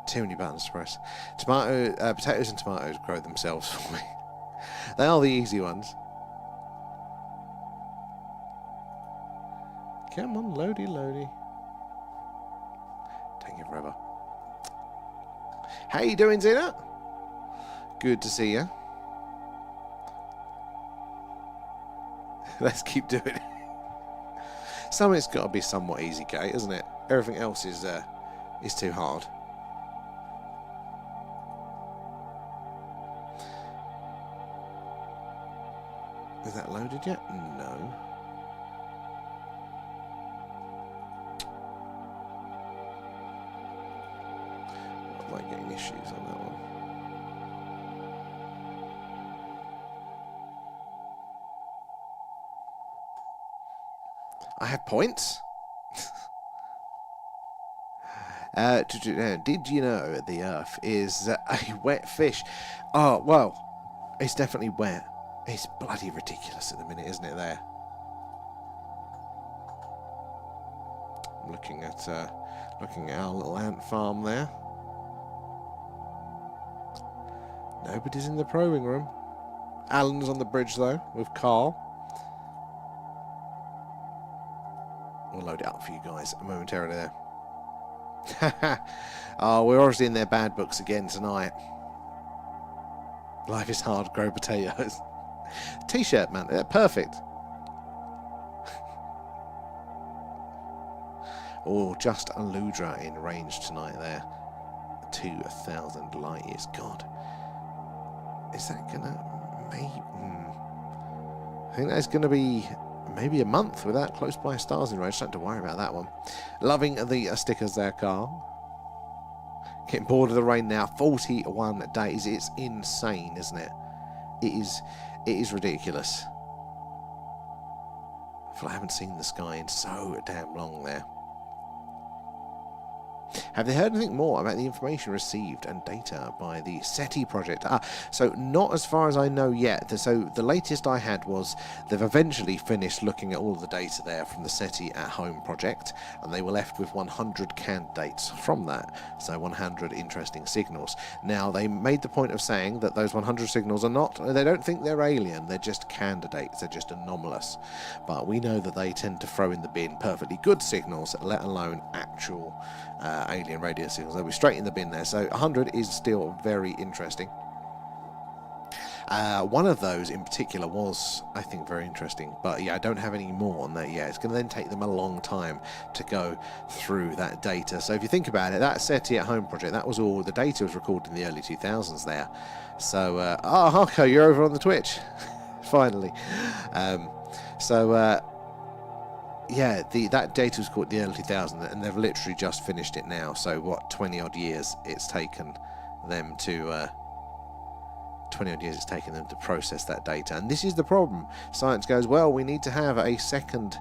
A: Too many buttons to press. Potatoes and tomatoes grow themselves for me. They are the easy ones. Come on, loady, loady. Taking forever. How you doing, Zena? Good to see you. Let's keep doing it. Something's got to be somewhat easy, Kate, isn't it? Everything else is too hard. Is that loaded yet? No. I might get issues on that one. I have points. Did you know the Earth is a wet fish? Oh, well, it's definitely wet. It's bloody ridiculous at the minute, isn't it, there? I'm looking at our little ant farm there. Nobody's in the probing room. Alan's on the bridge, though, with Carl. We'll load it up for you guys momentarily there. Oh, we're obviously in their bad books again tonight. Life is hard, grow potatoes. T-shirt, man. Perfect. Oh, just a Ludra in range tonight there. 2,000 light years. God. Is that gonna... Maybe... I think that's gonna be... maybe a month without close by stars in range. Don't have to worry about that one. Loving the stickers there, Carl. Getting bored of the rain now. 41 days. It's insane, isn't it? It is ridiculous. I feel I haven't seen the sky in so damn long there. Have they heard anything more about the information received and data by the SETI project? So not as far as I know yet. So the latest I had was they've eventually finished looking at all of the data there from the SETI at Home project, and they were left with 100 candidates from that. So 100 interesting signals. Now, they made the point of saying that those 100 signals are not, they don't think they're alien, they're just candidates, they're just anomalous. But we know that they tend to throw in the bin perfectly good signals, let alone actual alien radio signals. They'll be straight in the bin there. So 100 is still very interesting. One of those in particular was, I think, very interesting. But yeah, I don't have any more on that yet. It's going to then take them a long time to go through that data. So if you think about it, that SETI at Home project, that was all, the data was recorded in the early 2000s there. So, Harko, you're over on the Twitch. Finally. Yeah, that data was caught in the early 2000s, and they've literally just finished it now. So what, 20 odd years it's taken them to 20 odd years it's taken them to process that data. And this is the problem. Science goes, well, we need to have a second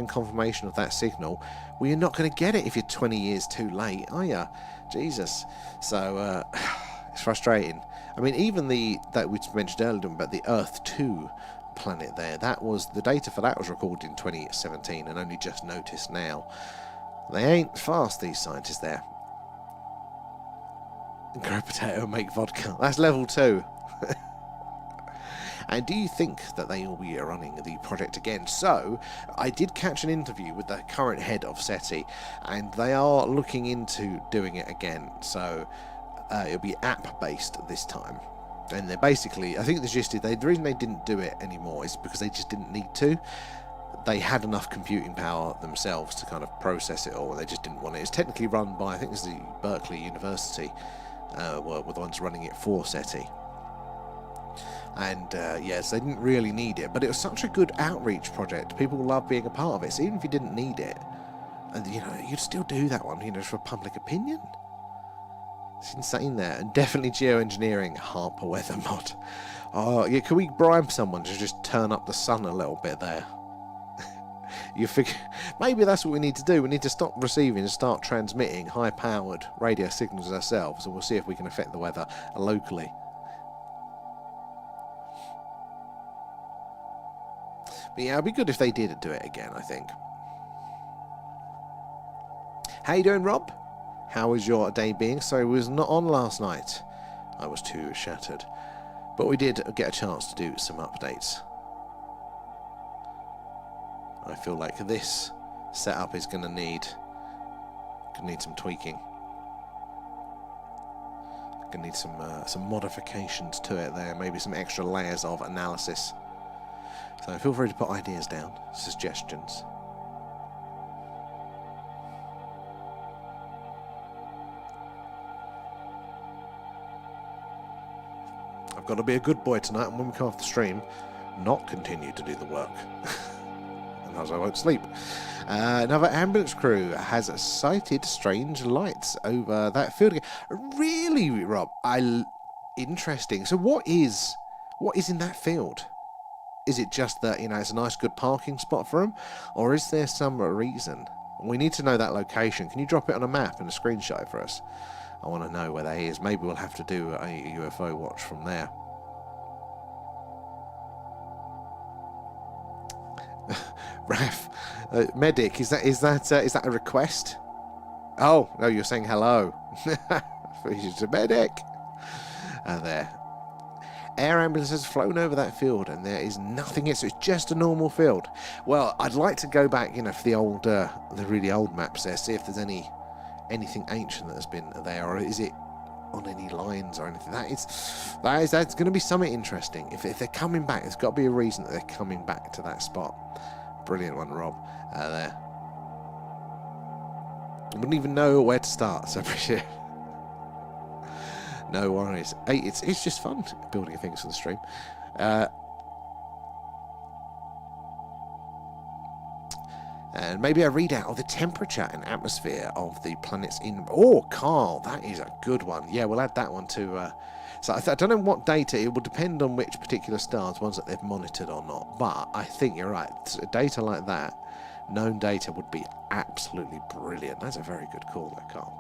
A: confirmation of that signal. Well, you're not going to get it if you're 20 years too late, are you? Jesus. So it's frustrating. I mean, even that we mentioned earlier about the Earth 2 planet there, that was, the data for that was recorded in 2017 and only just noticed now. They ain't fast, these scientists there. Grow potato and make vodka. That's level 2. And do you think that they will be running the project again? So, I did catch an interview with the current head of SETI, and they are looking into doing it again. So, it'll be app-based this time. And they're basically, I think the gist is, the reason they didn't do it anymore is because they just didn't need to. They had enough computing power themselves to kind of process it all, and they just didn't want it. It's technically run by, I think it's the Berkeley University, were the ones running it for SETI. And yes, they didn't really need it, but it was such a good outreach project. People love being a part of it. So even if you didn't need it, and you'd still do that one, for public opinion. It's insane there. And definitely geoengineering, Harper weather mod. Oh yeah, can we bribe someone to just turn up the sun a little bit there? You figure maybe that's what we need to do. We need to stop receiving and start transmitting high-powered radio signals ourselves, and we'll see if we can affect the weather locally. But yeah, it'd be good if they did do it again, I think. How you doing, Rob? How was your day being? Sorry, I was not on last night. I was too shattered. But we did get a chance to do some updates. I feel like this setup is going to need some tweaking. Going to need some modifications to it there. Maybe some extra layers of analysis. So feel free to put ideas down, suggestions. I've got to be a good boy tonight, and when we come off the stream, not continue to do the work. Otherwise I won't sleep. Another ambulance crew has sighted strange lights over that field again. Really, Rob? Interesting. So what is in that field? Is it just that, it's a nice good parking spot for them? Or is there some reason? We need to know that location. Can you drop it on a map and a screenshot for us? I want to know where that is. Maybe we'll have to do a UFO watch from there. Raf, medic, is that a request? Oh no, you're saying hello. He's a medic. There. Air ambulance has flown over that field, and there is nothing else. It's just a normal field. Well, I'd like to go back, for the really old maps there, see if there's anything ancient that has been there, or is it on any lines or anything. That's going to be something interesting. If they're coming back, there's got to be a reason that they're coming back to that spot. Brilliant one, Rob. There. I wouldn't even know where to start, so I appreciate it. No worries. Hey, it's just fun building things for the stream. And maybe a readout of the temperature and atmosphere of the planets in... Oh, Carl, that is a good one. Yeah, we'll add that one to... So I don't know what data. It will depend on which particular stars, ones that they've monitored or not. But I think you're right. Data like that known data would be absolutely brilliant. That's a very good call there, Carl.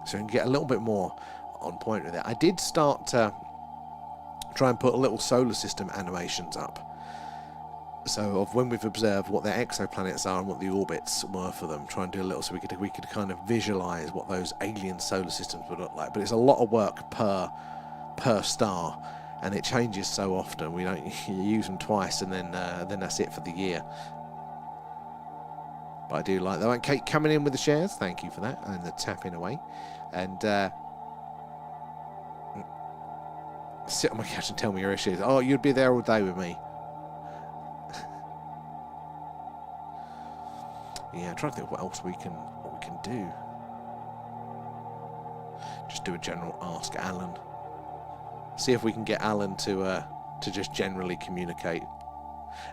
A: So we can get a little bit more on point with it. I did start to try and put a little solar system animations up. So of when we've observed what their exoplanets are and what the orbits were for them, try and do a little so we could kind of visualize what those alien solar systems would look like. But it's a lot of work per star, and it changes so often. We don't you use them twice, and then that's it for the year. But I do like that one. Kate coming in with the shares, thank you for that, and the tapping away. And sit on my couch and tell me your issues. Oh, you'd be there all day with me. Yeah, I'm trying to think what else we can do. Just do a general ask Alan. See if we can get Alan to just generally communicate.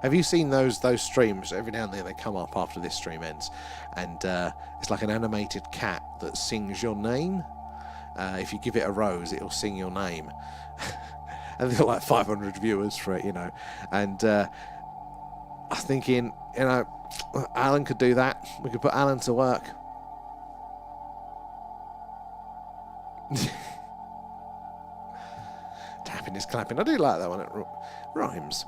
A: Have you seen those streams? Every now and then they come up after this stream ends, and it's like an animated cat that sings your name. If you give it a rose, it'll sing your name. And they've got like 500 viewers for it, you know. And I was thinking, you know, Alan could do that. We could put Alan to work. Tapping is clapping. I do like that one. It rhymes.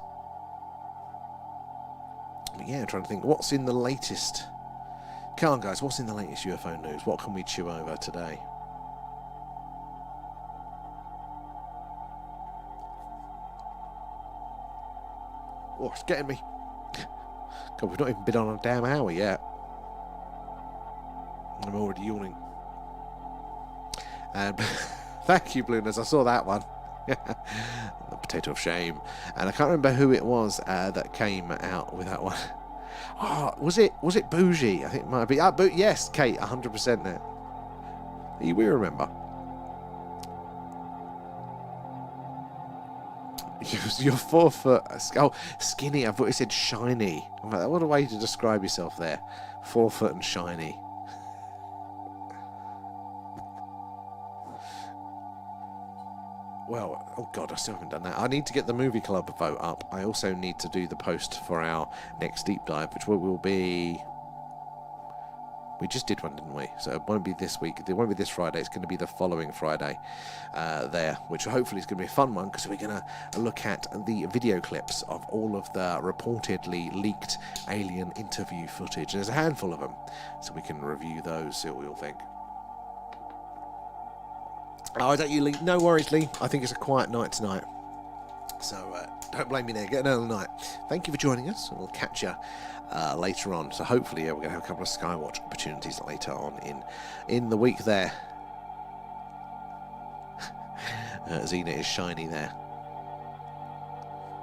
A: But yeah, I'm trying to think. What's in the latest? Come on, guys. What's in the latest UFO news? What can we chew over today? Oh, it's getting me. God, we've not even been on a damn hour yet. I'm already yawning. Thank you, Blooners. I saw that one. The potato of shame. And I can't remember who it was that came out with that one. Oh, was it Bougie? I think it might be. Yes, Kate, 100% there. We remember. You're 4 foot. Oh, skinny. I thought you said shiny. I'm like, what a way to describe yourself there. 4 foot and shiny. Well, oh God, I still haven't done that. I need to get the movie club vote up. I also need to do the post for our next deep dive, which will be... We just did one, didn't we? So it won't be this week. It won't be this Friday. It's going to be the following Friday there, which hopefully is going to be a fun one because we're going to look at the video clips of all of the reportedly leaked alien interview footage. There's a handful of them, so we can review those, see what we all think. Oh, don't you, Lee? No worries, Lee. I think it's a quiet night tonight. So don't blame me there. Get an early night. Thank you for joining us, and we'll catch you later on. So hopefully we're going to have a couple of skywatch opportunities later on in the week there. Xena is shiny there.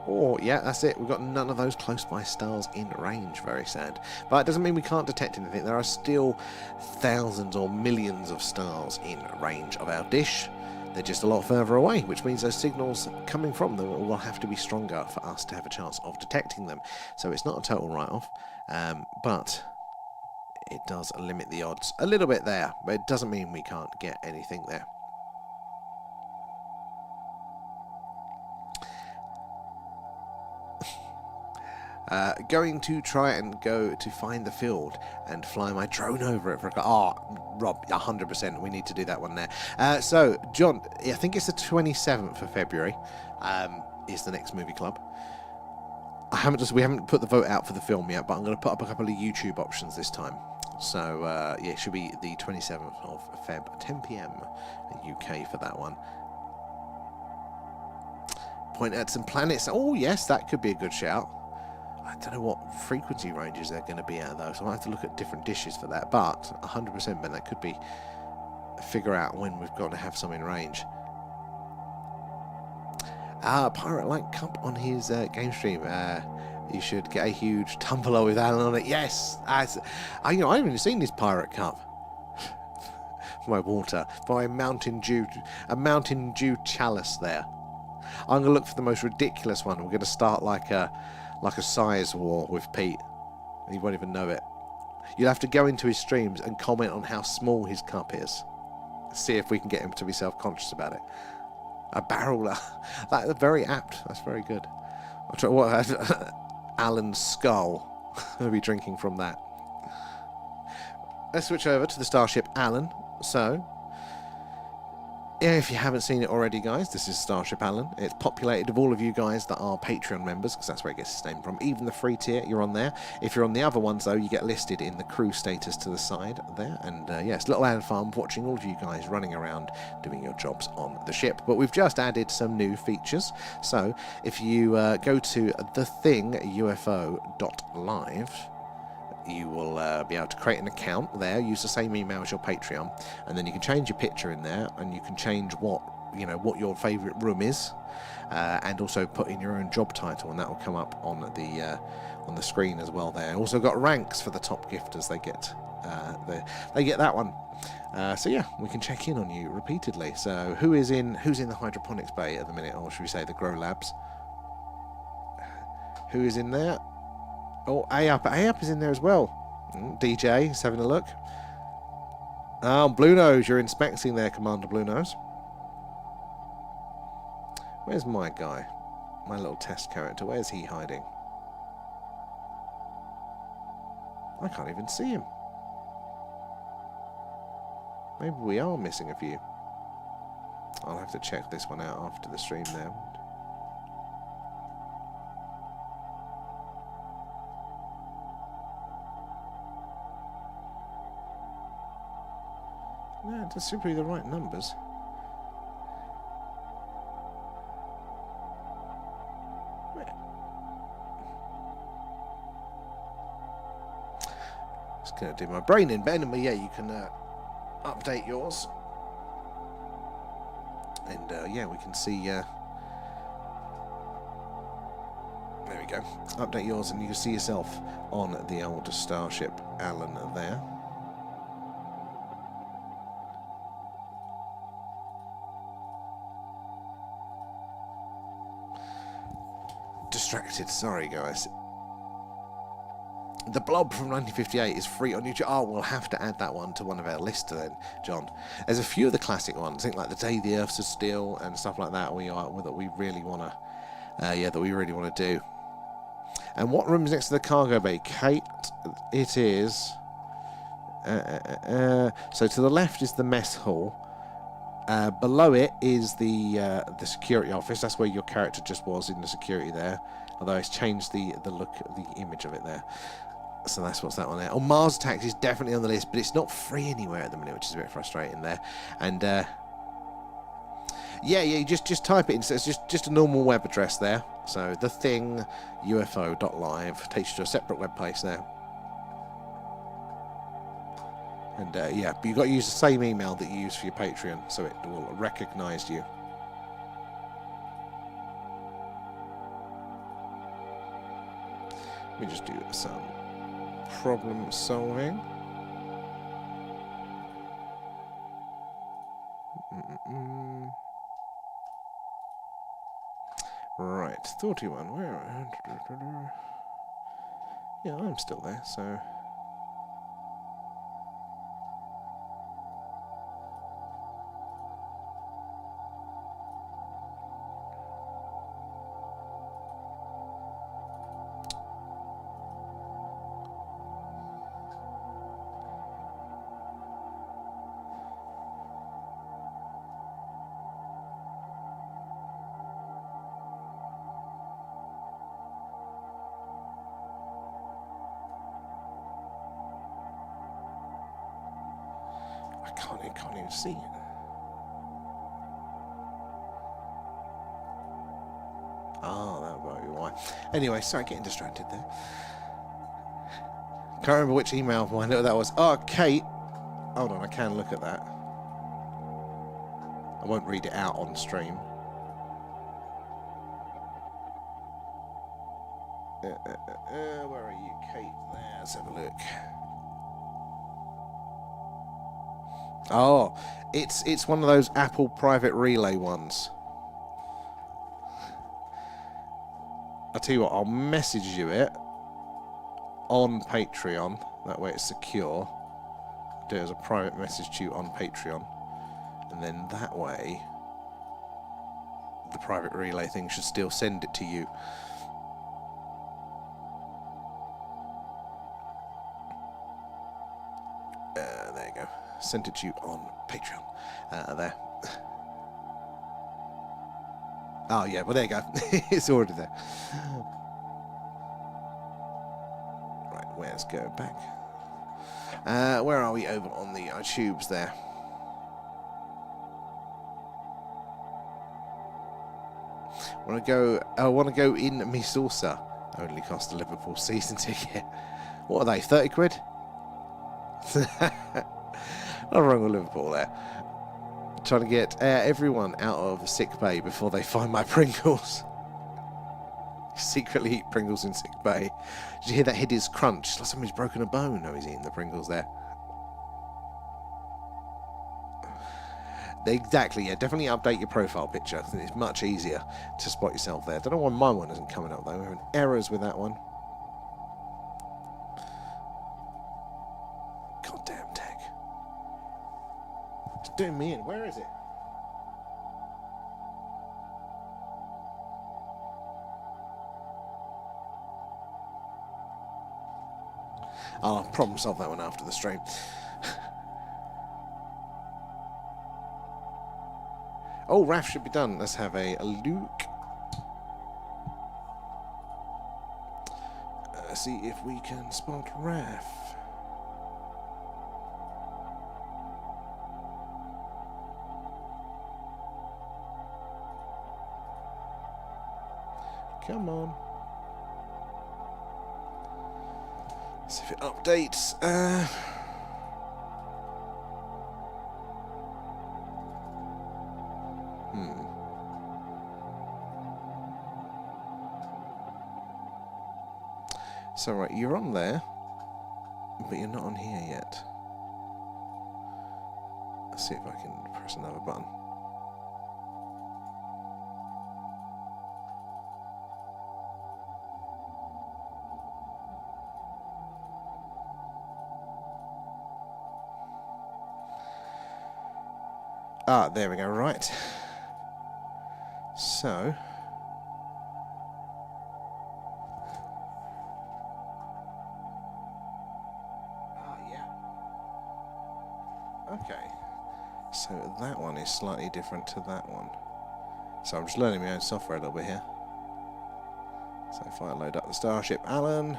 A: Oh, yeah, that's it. We've got none of those close by stars in range. Very sad. But it doesn't mean we can't detect anything. There are still thousands or millions of stars in range of our dish. They're just a lot further away, which means those signals coming from them will have to be stronger for us to have a chance of detecting them. So it's not a total write-off, but it does limit the odds a little bit there. But it doesn't mean we can't get anything there. Going to try and go to find the field and fly my drone over it for a... Rob, 100%. We need to do that one there. So, John, I think it's the 27th of February is the next movie club. We haven't put the vote out for the film yet, but I'm going to put up a couple of YouTube options this time. So, yeah, it should be the 27th of Feb, 10 p.m. UK for that one. Point at some planets. Oh, yes, that could be a good shout. I don't know what frequency ranges they're going to be at, though, so I might have to look at different dishes for that. But 100%, Ben, that could be... Figure out when we've got to have some in range. Pirate Light Cup on his game stream. You should get a huge tumbler with Alan on it. Yes! I haven't even seen this Pirate Cup. My water. By a Mountain Dew chalice there. I'm going to look for the most ridiculous one. We're going to start like a size war with Pete. He won't even know it. You'll have to go into his streams and comment on how small his cup is. See if we can get him to be self-conscious about it. A barrel. That's very apt. That's very good. I'll try what Alan's skull. We'll be drinking from that. Let's switch over to the Starship Allen. So, if you haven't seen it already, guys, this is Starship Allen. It's populated of all of you guys that are Patreon members, because that's where it gets its name from. Even the free tier, you're on there. If you're on the other ones, though, you get listed in the crew status to the side there. And, yes, little ad farm watching all of you guys running around doing your jobs on the ship. But we've just added some new features. So, if you go to thethingufo.live, you will be able to create an account there, use the same email as your Patreon, and then you can change your picture in there, and you can change what your favourite room is, and also put in your own job title, and that will come up on the screen as well there. Also got ranks for the top gifters. They get that one. So yeah, we can check in on you repeatedly. So who's in the hydroponics bay at the minute, or should we say the grow labs? Who is in there? Oh, A-Up is in there as well. DJ is having a look. Blue Nose, you're inspecting there, Commander Blue Nose. Where's my guy? My little test character. Where's he hiding? I can't even see him. Maybe we are missing a few. I'll have to check this one out after the stream there. No, it does seem to be the right numbers. It's going to do my brain in bed, but yeah, you can update yours. And yeah, we can see... there we go. Update yours and you can see yourself on the old Starship Allen there. Distracted, sorry guys. The Blob from 1958 is free on YouTube. Oh, we'll have to add that one to one of our lists then, John. There's a few of the classic ones, I think, like The Day the Earth Stood Still and stuff like that. That we really want to do. And what room's next to the cargo bay, Kate? It is. So to the left is the mess hall. Below it is the security office. That's where your character just was in the security there. Although it's changed the look, the image of it there. So that's what's that one there. Oh, Mars Taxi is definitely on the list, but it's not free anywhere at the minute, which is a bit frustrating there. And yeah, you just type it in. So it's just a normal web address there. So thethingufo.live takes you to a separate web page there. And yeah, but you've got to use the same email that you use for your Patreon, so it will recognise you. Let me just do some problem solving. Right, 31. Where? Yeah, I'm still there, so. I can't even see it. Oh, that might be why. Anyway, sorry, getting distracted there. Can't remember which email of mine that was. Oh, Kate. Hold on, I can look at that. I won't read it out on stream. Where are you, Kate? There, let's have a look. Oh, it's one of those Apple private relay ones. I'll tell you what, I'll message you it on Patreon. That way it's secure. Do it as a private message to you on Patreon. And then that way, the private relay thing should still send it to you. There you go. Sent it to you on Patreon. There. Oh, yeah, well, there you go. It's already there. Right, let's go back. Where are we? Over on the tubes there. I want to go in me saucer. Only cost a Liverpool season ticket. What are they, 30 quid? Not wrong with Liverpool there. Trying to get everyone out of sick bay before they find my Pringles. Secretly eat Pringles in sick bay. Did you hear that hideous crunch? It's like somebody's broken a bone. No, he's eating the Pringles there. Exactly, yeah. Definitely update your profile picture. I think it's much easier to spot yourself there. Don't know why my one isn't coming up though. We're having errors with that one. Goddamn tech. It's doing me in. Where is it? I'll problem solve that one after the stream. Oh, RAF should be done. Let's have a look. See if we can spot RAF. Come on. See if it updates. So right, you're on there, but you're not on here yet. Let's see if I can press another button. Ah, there we go, right. So... Okay, so that one is slightly different to that one. So I'm just learning my own software a little bit here. So if I load up the Starship Alan.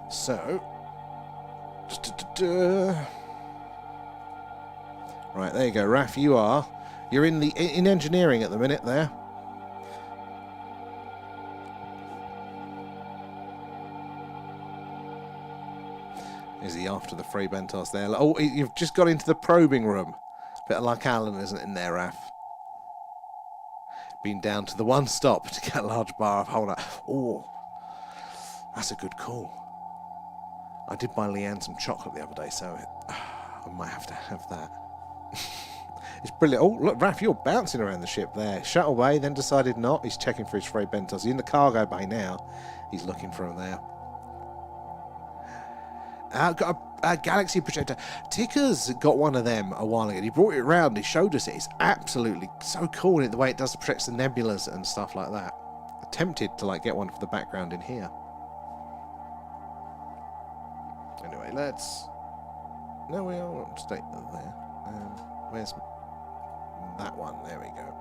A: So, right, there you go, Raf, you're in engineering at the minute there. Is he after the free Bentos there? Oh, you've just got into the probing room. Bit like Alan, isn't it, in there, Raf? Been down to the one stop to get a large bar of holder. Oh, that's a good call. I did buy Leanne some chocolate the other day, so I might have to have that. It's brilliant. Oh, look, Raf, you're bouncing around the ship there. Shuttle bay, then decided not. He's checking for his Frey Bentos. He's in the cargo bay now. He's looking for him there. Got a galaxy projector. Ticker's got one of them a while ago. He brought it around. He showed us it. It's absolutely so cool the way it does projects the nebulas and stuff like that. I'm tempted to get one for the background in here. Anyway, let's... No, we are up to date there. Where's that one? There we go.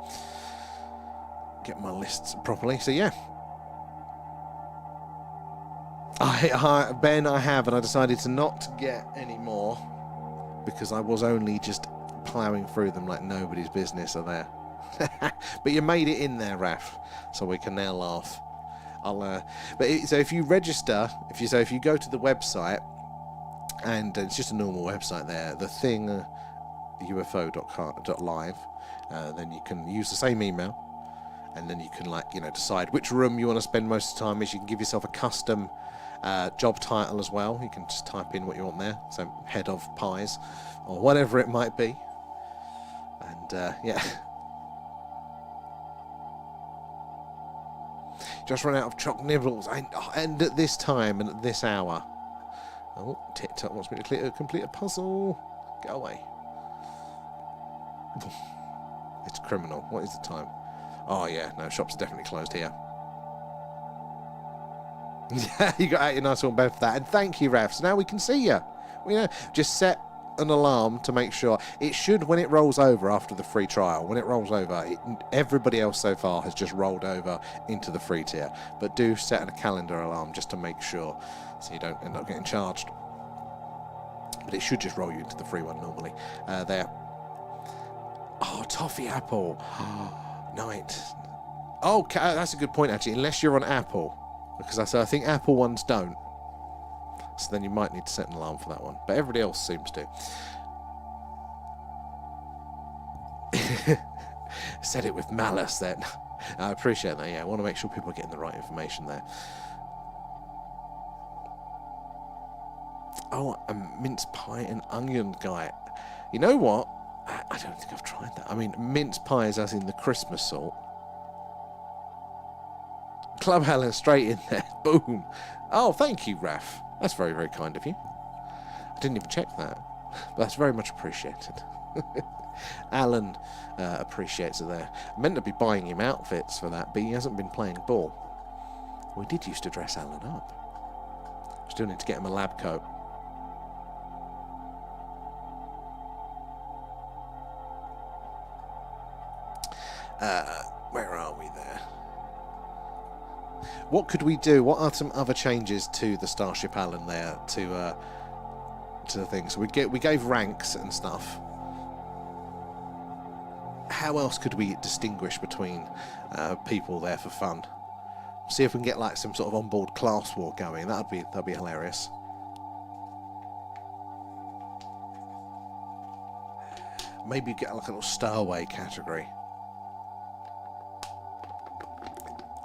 A: Get my lists properly. So yeah, Ben, I have, and I decided to not get any more because I was only just ploughing through them like nobody's business are there. But you made it in there, Raf, so we can now laugh. So if you register, if you go to the website, and it's just a normal website there, the thing. UFO.live, then you can use the same email, and then you can decide which room you want to spend most of the time. You can give yourself a custom job title as well. You can just type in what you want there, so head of pies or whatever it might be, and yeah. Just run out of choc nibbles, and at this time and at this hour. Oh, TikTok wants me to complete a puzzle. Go away. It's criminal. What is the time? Oh, yeah. No, shops are definitely closed here. Yeah, you got out your nice one bed for that. And thank you, Ref. So now we can see you. Just set an alarm to make sure. It should, when it rolls over after the free trial, when it rolls over, everybody else so far has just rolled over into the free tier. But do set a calendar alarm just to make sure so you don't end up getting charged. But it should just roll you into the free one normally. There. Oh, toffee apple. Night. Oh, that's a good point, actually. Unless you're on Apple. Because I think Apple ones don't. So then you might need to set an alarm for that one. But everybody else seems to. Said it with malice then. I appreciate that, yeah. I want to make sure people are getting the right information there. Oh, a mince pie and onion guy. You know what? I don't think I've tried that. I mean, mince pies as in the Christmas sort. Club Helen straight in there. Boom. Oh, thank you, Raf. That's very, very kind of you. I didn't even check that. But that's very much appreciated. Alan appreciates it there. I meant to be buying him outfits for that, but he hasn't been playing ball. We did used to dress Alan up. Still need to get him a lab coat. Where are we there? What could we do? What are some other changes to the Starship Alan there to the thing? So we gave ranks and stuff. How else could we distinguish between people there for fun? See if we can get like some sort of onboard class war going. That'd be hilarious. Maybe get like a little stowaway category.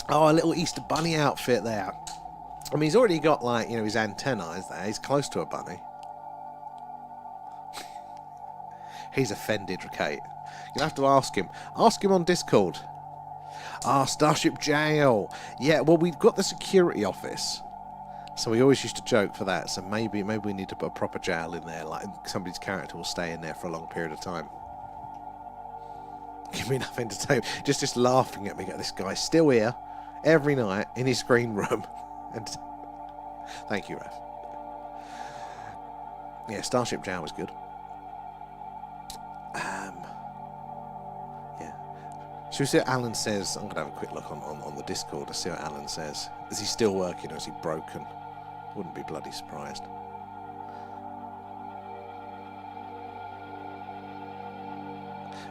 A: Oh, a little Easter bunny outfit there. I mean, he's already got, like, you know, his antennae there. He's close to a bunny. He's offended, Kate. You'll have to ask him. Ask him on Discord. Ah, Starship Jail. Yeah, well, we've got the security office. So we always used to joke for that. So maybe we need to put a proper jail in there. Like, somebody's character will stay in there for a long period of time. Give me enough entertainment. Just laughing at me. Got this guy still here. Every night in his green room. And thank you, Raf. Yeah, Starship Jail was good. Yeah. Should we see what Alan says? I'm going to have a quick look on the Discord to see what Alan says. Is he still working or is he broken? Wouldn't be bloody surprised.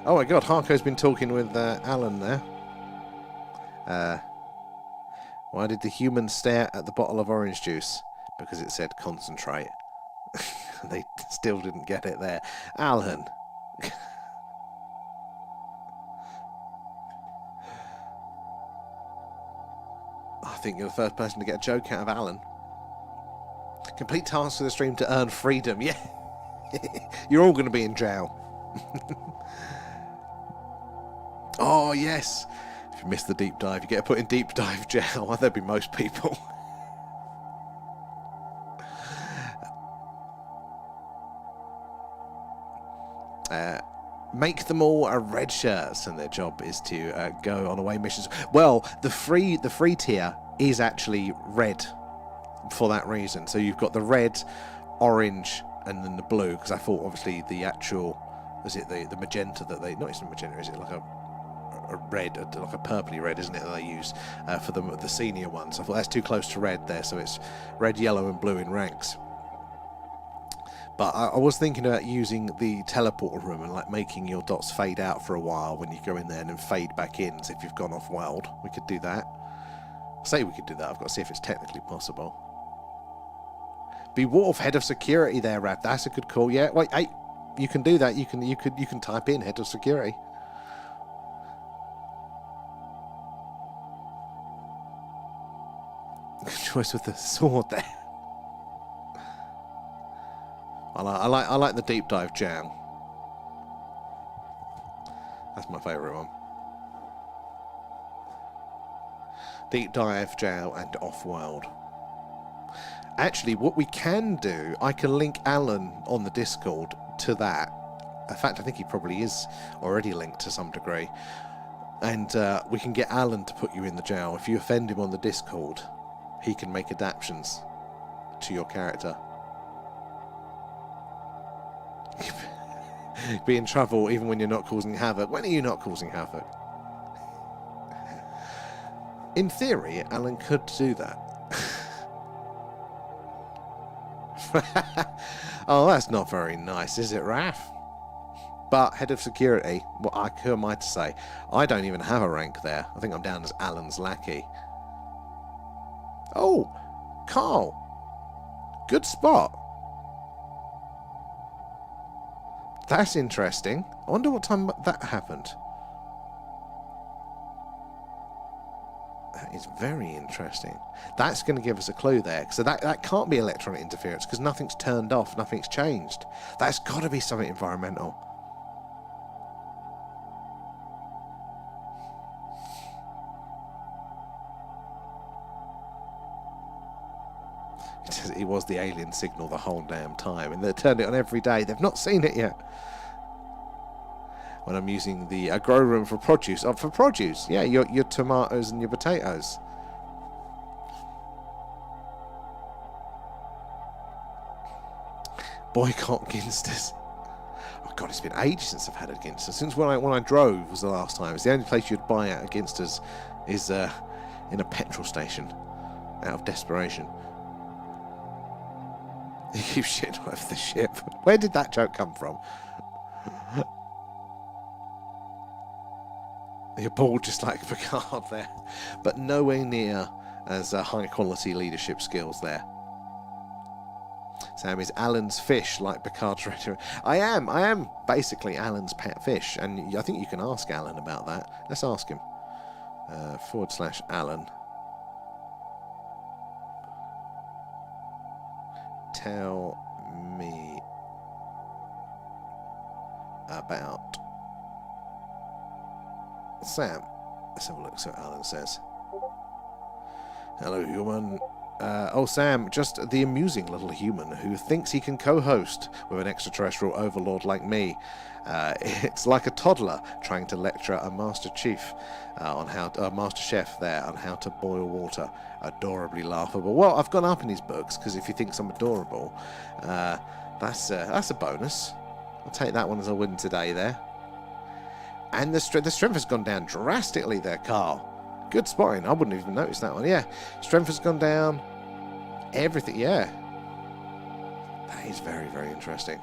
A: Oh my god, Harko's been talking with Alan there. Why did the human stare at the bottle of orange juice? Because it said concentrate. They still didn't get it there. Alan. I think you're the first person to get a joke out of Alan. Complete tasks for the stream to earn freedom. Yeah. You're all going to be in jail. Oh, yes. If you miss the deep dive, you get put in deep dive jail. Well, there'd be most people. Make them all a red shirts, and their job is to go on away missions. Well, the free tier is actually red for that reason. So you've got the red, orange, and then the blue. Because I thought obviously the actual, is it the magenta that they? Not it's magenta. Is it like a red, like a purpley red, isn't it, that they use for the senior ones? I thought that's too close to red there, so it's red, yellow and blue in ranks. But I was thinking about using the teleporter room and like making your dots fade out for a while when you go in there and then fade back in, so if you've gone off wild. We could do that. I say we could do that, I've got to see if it's technically possible. Be Worf, head of security there, Rad. That's a good call. Yeah, wait, hey, you can do that. You can type in head of security. Good choice with the sword there. I like the deep dive jam. That's my favourite one. Deep dive, jail, and off-world. Actually, what we can do, I can link Alan on the Discord to that, In fact, I think he probably is already linked to some degree. And we can get Alan to put you in the jail. If you offend him on the Discord, he can make adaptations to your character. Be in trouble even when you're not causing havoc. When are you not causing havoc? In theory, Alan could do that. Oh, that's not very nice, is it, Raph? But head of security, who am I to say? I don't even have a rank there. I think I'm down as Alan's lackey. Oh, Carl. Good spot. That's interesting. I wonder what time that happened. That is very interesting. That's going to give us a clue there. So that can't be electronic interference because nothing's turned off, nothing's changed. That's got to be something environmental. It was the alien signal the whole damn time, and they turned it on every day. They've not seen it yet. When I'm using the grow room for produce. Oh, for produce, yeah, your tomatoes and your potatoes. Boycott Ginsters. Oh God, it's been ages since I've had a Ginster. Since when I drove was the last time. It's the only place you'd buy out a Ginsters is in a petrol station, out of desperation. You keep shitting all over the ship. Where did that joke come from? You're bald just like Picard there, but nowhere near as high quality leadership skills there. Sam is Alan's fish like Picard's radio. I am basically Alan's pet fish, and I think you can ask Alan about that. Let's ask him. /Alan. Tell me about Sam. Let's have a look. So Alan says, "Hello, human. Oh, Sam, just the amusing little human who thinks he can co-host with an extraterrestrial overlord like me. It's like a toddler trying to lecture a master chief on how to, master chef there on how to boil water. Adorably laughable." Well, I've gone up in his books because if he thinks I'm adorable, that's a bonus. I'll take that one as a win today there. And the strength has gone down drastically there, Carl. Good spotting. I wouldn't even notice that one. Yeah, strength has gone down. Everything. Yeah, that is very, very interesting.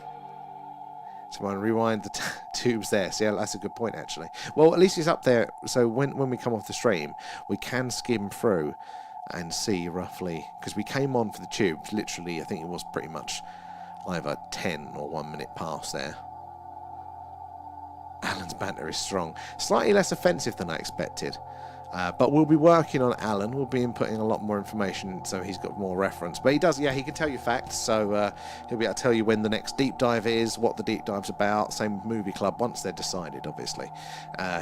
A: So I rewind the tubes there. See, that's a good point actually. Well, at least it's up there. So when we come off the stream, we can skim through and see roughly, because we came on for the tubes. Literally, I think it was pretty much either 10 or 1 minute past there. Alan's banter is strong. Slightly less offensive than I expected. But we'll be working on Alan. We'll be inputting a lot more information so he's got more reference. But he does, yeah, he can tell you facts. So he'll be able to tell you when the next deep dive is, what the deep dive's about. Same with Movie Club, once they're decided, obviously.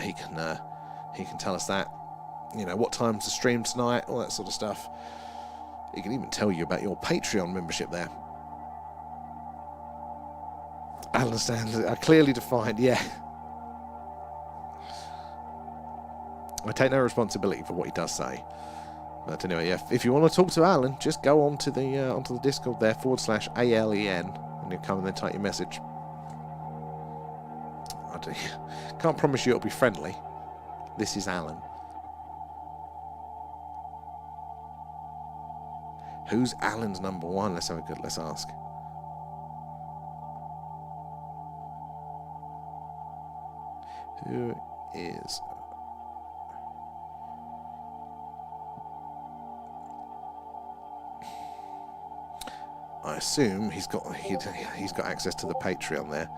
A: He can tell us that. You know, what time's the stream tonight, all that sort of stuff. He can even tell you about your Patreon membership there. Alan stands are clearly defined, yeah. I take no responsibility for what he does say. But anyway, yeah, if you want to talk to Alan, just go onto the Discord there, /ALEN, and you'll come and then type your message. Can't promise you it'll be friendly. This is Alan. Who's Alan's number one? Let's ask. Who is... I assume he's got access to the Patreon there.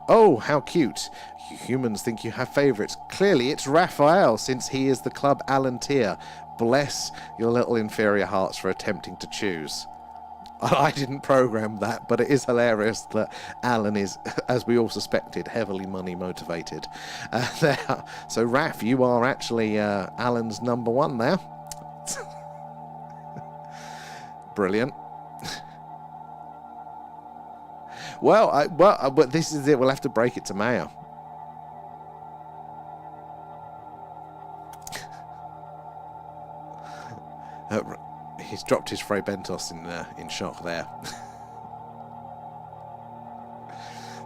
A: Oh, how cute. You humans think you have favourites. Clearly it's Raphael, since he is the Club Alan tier. Bless your little inferior hearts for attempting to choose. I didn't program that, but it is hilarious that Alan is, as we all suspected, heavily money motivated. So Raph, you are actually Alan's number one there. Brilliant. But this is it. We'll have to break it to Maya. He's dropped his Frey Bentos in shock there.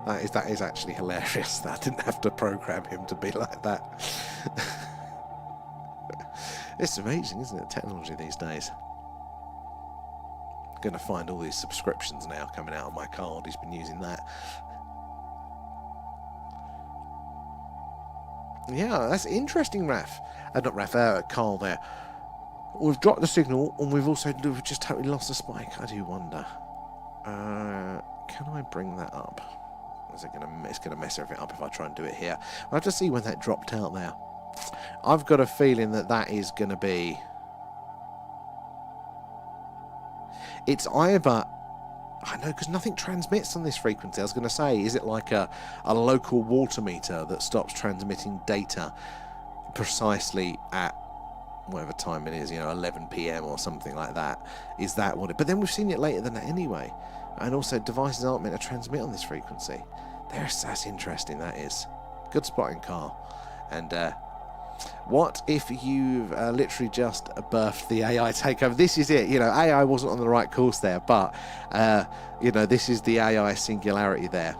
A: That is actually hilarious. I didn't have to program him to be like that. It's amazing, isn't it? Technology these days. I'm going to find all these subscriptions now coming out of my card. He's been using that. Yeah, that's interesting, Raf. Not Raf, Carl there. We've dropped the signal, and we've just totally lost the spike. I do wonder. Can I bring that up? It's going to mess everything up if I try and do it here. I'll have to see when that dropped out there. I've got a feeling that is going to be... It's either... I know, because nothing transmits on this frequency. I was going to say, is it like a local water meter that stops transmitting data precisely at whatever time it is, 11 p.m. or something like that? Is that what it... But then we've seen it later than that anyway. And also, devices aren't meant to transmit on this frequency. That's interesting, that is. Good spotting, Carl. And what if you've literally just birthed the AI takeover? This is it. AI wasn't on the right course there, but, this is the AI singularity there.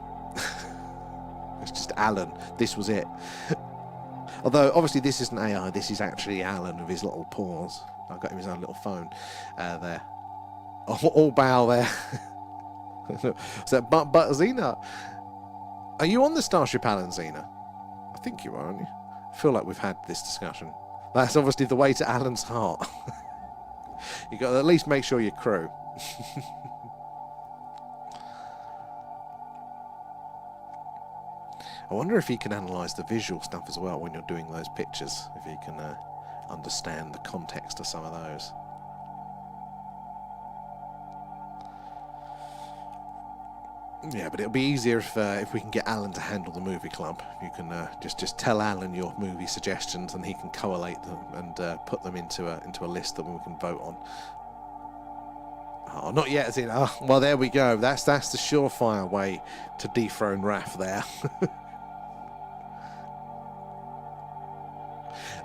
A: It's just Alan. This was it. Although, obviously, this isn't AI. This is actually Alan with his little paws. I've got him his own little phone there. All bow there. So, but Xena, are you on the Starship, Alan, Xena? I think you are, aren't you? I feel like we've had this discussion. That's obviously the way to Alan's heart. You got to at least make sure you're crew. I wonder if he can analyse the visual stuff as well when you're doing those pictures. If he can understand the context of some of those. Yeah, but it'll be easier if we can get Alan to handle the movie club. You can just tell Alan your movie suggestions, and he can collate them and put them into a list that we can vote on. Oh, not yet, as in. Oh, well, there we go. That's the surefire way to dethrone Raf there.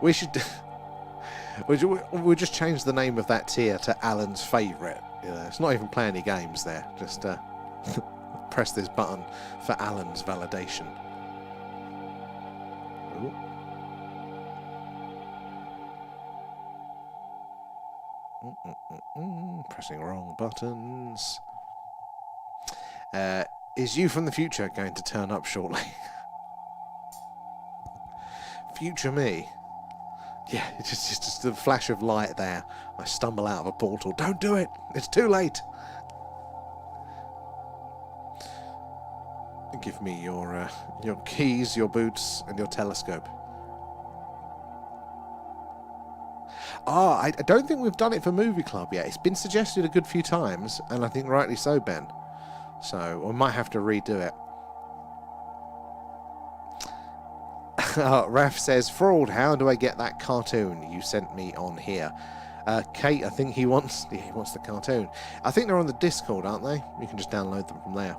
A: We should. We'll just change the name of that tier to Alan's favourite. It's not even playing any games there. Just. Press this button for Alan's validation. Pressing wrong buttons. Is you from the future going to turn up shortly? Future me? Yeah, it's just a flash of light there. I stumble out of a portal. Don't do it! It's too late! Give me your keys, your boots, and your telescope. I don't think we've done it for Movie Club yet. It's been suggested a good few times, and I think rightly so, Ben. So we might have to redo it. Raf says, Fraud, how do I get that cartoon you sent me on here? Kate, I think he wants the cartoon. I think they're on the Discord, aren't they? You can just download them from there.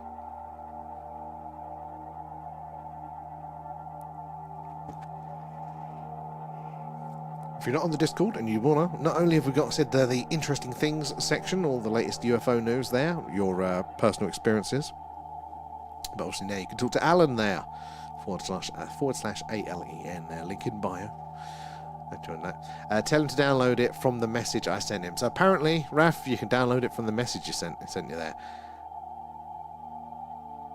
A: If you're not on the Discord and you wanna, not only have we got the interesting things section, all the latest UFO news there, your personal experiences, but obviously now you can talk to Alan there, /ALEN there, link in bio. Join that. Tell him to download it from the message I sent him. So apparently, Raf, you can download it from the message you sent you there.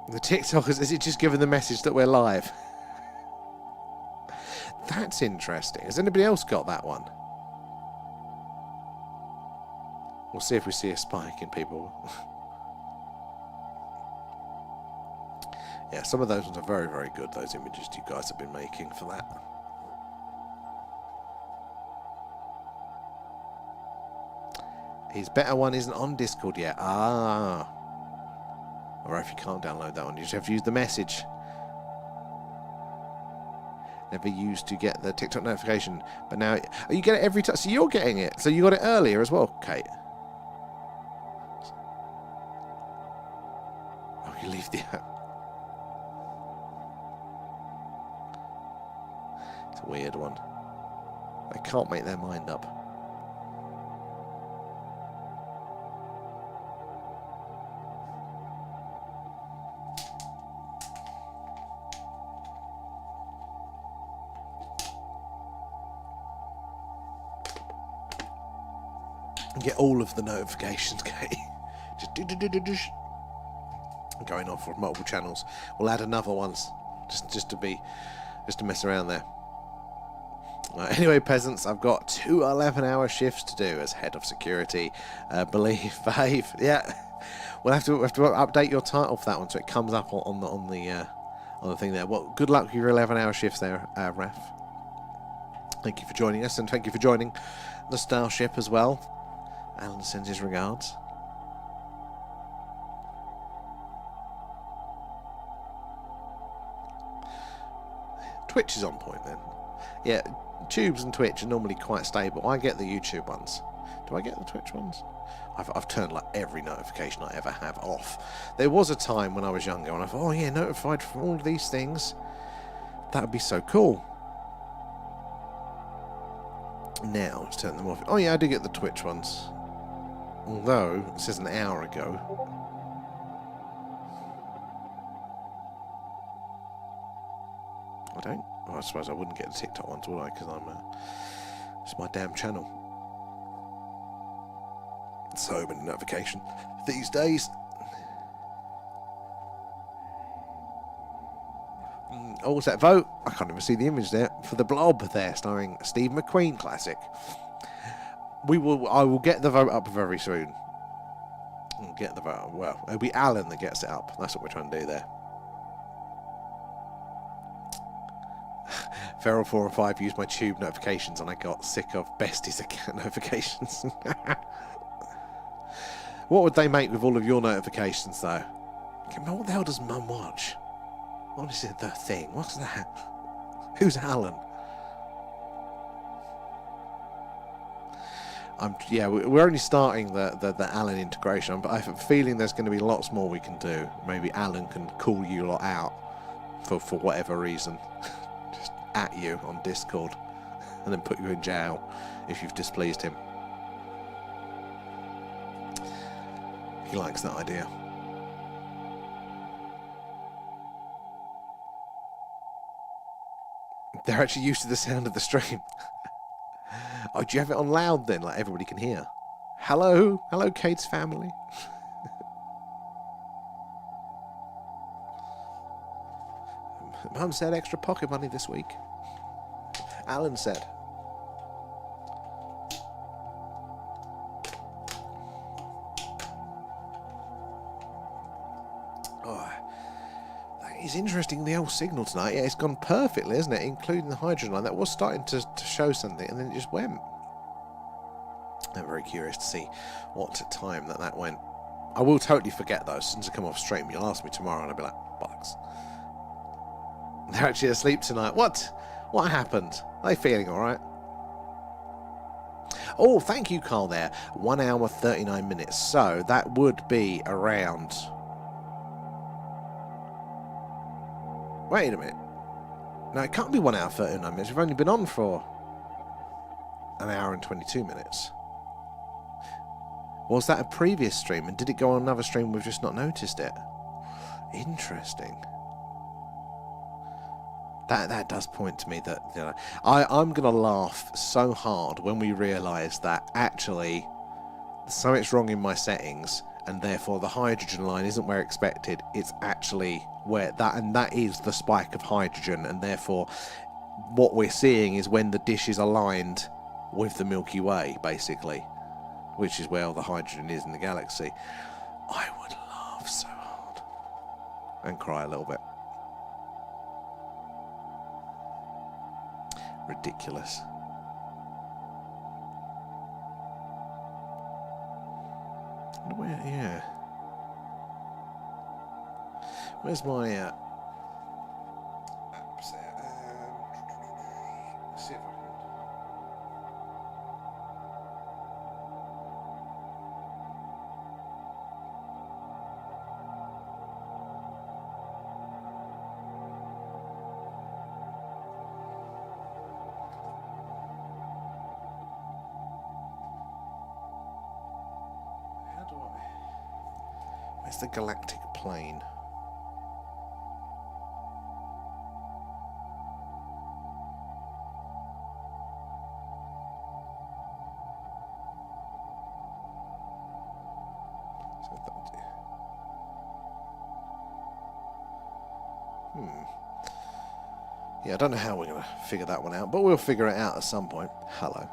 A: The TikTokers, is it just given the message that we're live? That's interesting. Has anybody else got that one? We'll see if we see a spike in people. Yeah, some of those ones are very, very good, those images you guys have been making for that. His better one isn't on Discord yet. Or if you can't download that one, you just have to use the message. Never used to get the TikTok notification, but now you get it every time. So you're getting it. So you got it earlier as well, Kate. Oh, you leave believed you. It's a weird one. They can't make their mind up. Get all of the notifications, Katie. Just going off for multiple channels. We'll add another ones, just to mess around there. Anyway, peasants, I've got 2 11-hour shifts to do as head of security. Behave. Yeah, we'll have to update your title for that one so it comes up on the thing there. Well, good luck with your 11-hour shifts there, Raf. Thank you for joining us, and thank you for joining the Starship as well. Alan sends his regards. Twitch is on point then. Yeah, Tubes and Twitch are normally quite stable. I get the YouTube ones. Do I get the Twitch ones? I've turned like every notification I ever have off. There was a time when I was younger and I thought, oh yeah, notified from all of these things. That would be so cool. Now, let's turn them off. Oh yeah, I do get the Twitch ones. Although, it says an hour ago. I don't. Oh, I suppose I wouldn't get the TikTok ones, would I? Because it's my damn channel. So many notifications these days. Oh, what's that vote? I can't even see the image there. For The Blob there, starring Steve McQueen classic. I will get the vote up very soon. I'll get the vote. Well, it'll be Alan that gets it up. That's what we're trying to do there. Feral 4 and 5 used my Tube notifications and I got sick of Bestie's account notifications. What would they make with all of your notifications though? What the hell does Mum watch? What is it, the thing? What's that? Who's Alan? Yeah, we're only starting the Alan integration, but I have a feeling there's going to be lots more we can do. Maybe Alan can call you lot out for whatever reason. Just at you on Discord and then put you in jail if you've displeased him. He likes that idea. They're actually used to the sound of the stream. Oh, do you have it on loud then, like everybody can hear? Hello? Hello, Kate's family. Mum said extra pocket money this week. Alan said. Oh, it's interesting, the old signal tonight. Yeah, it's gone perfectly, isn't it? Including the hydrogen line. That was starting to show something, and then it just went. I'm very curious to see what time that went. I will totally forget though. As soon as I come off stream, you'll ask me tomorrow, and I'll be like, bollocks. They're actually asleep tonight. What? What happened? Are they feeling all right? Oh, thank you, Carl. There, 1 hour 39 minutes. So that would be around. Wait a minute. No, it can't be 1 hour 39 minutes. We've only been on for an hour and 22 minutes. Was that a previous stream? And did it go on another stream? We've just not noticed it. Interesting. That does point to me that, you know, I'm going to laugh so hard when we realise that actually something's wrong in my settings, and therefore the hydrogen line isn't where expected. It's actually where that is the spike of hydrogen, and therefore what we're seeing is when the dish is aligned with the Milky Way, basically, which is where all the hydrogen is in the galaxy. I would laugh so hard and cry a little bit. Ridiculous. Where, yeah. Where's my apps there? Let's see if I can. Where's the galactic plane? Yeah, I don't know how we're going to figure that one out, but we'll figure it out at some point. Hello.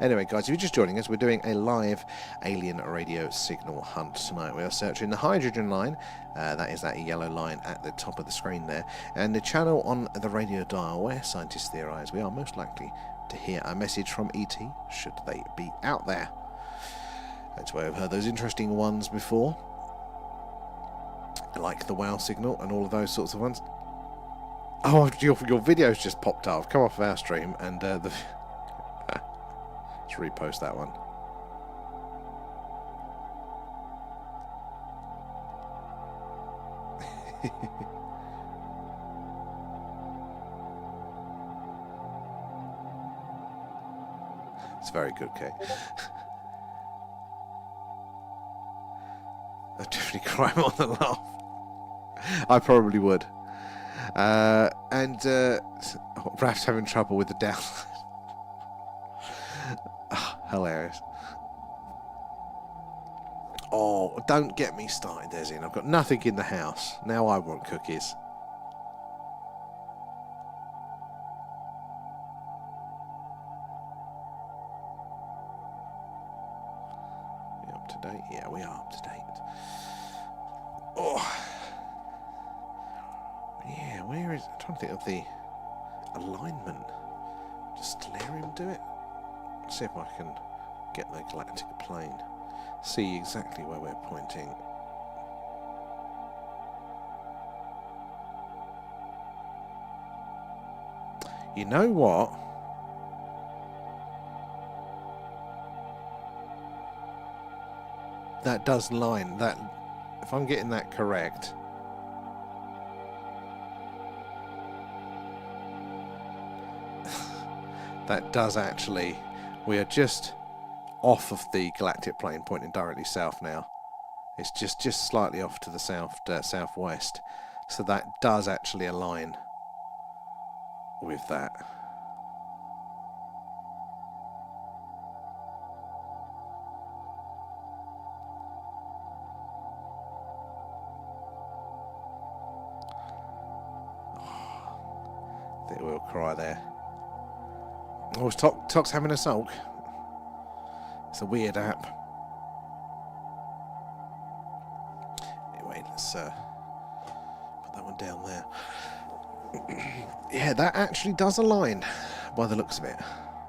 A: Anyway, guys, if you're just joining us, we're doing a live alien radio signal hunt tonight. We are searching the hydrogen line. That is that yellow line at the top of the screen there. And the channel on the radio dial where scientists theorise we are most likely to hear a message from ET, should they be out there. That's where I've heard those interesting ones before, like the wow signal and all of those sorts of ones. Oh, your video's just popped up. I've come off of our stream and let's repost that one. It's very good, Kate. I'd definitely cry more than laugh. I probably would. Raf's having trouble with the download. Oh, hilarious. Oh, don't get me started, Desi. I've got nothing in the house. Now I want cookies. We up to date? Yeah, we are up to date. Oh. Yeah, where is... I'm trying to think of the alignment. Just let him do it. See if I can get the galactic plane. See exactly where we're pointing. You know what? That does line. That, if I'm getting that correct... that does actually... We are just off of the galactic plane, pointing directly south now. It's just slightly off to the southwest. So that does actually align with that. I think we'll cry there. Oh, Tok's having a sulk. It's a weird app. Anyway, let's put that one down there. Yeah, that actually does align by the looks of it.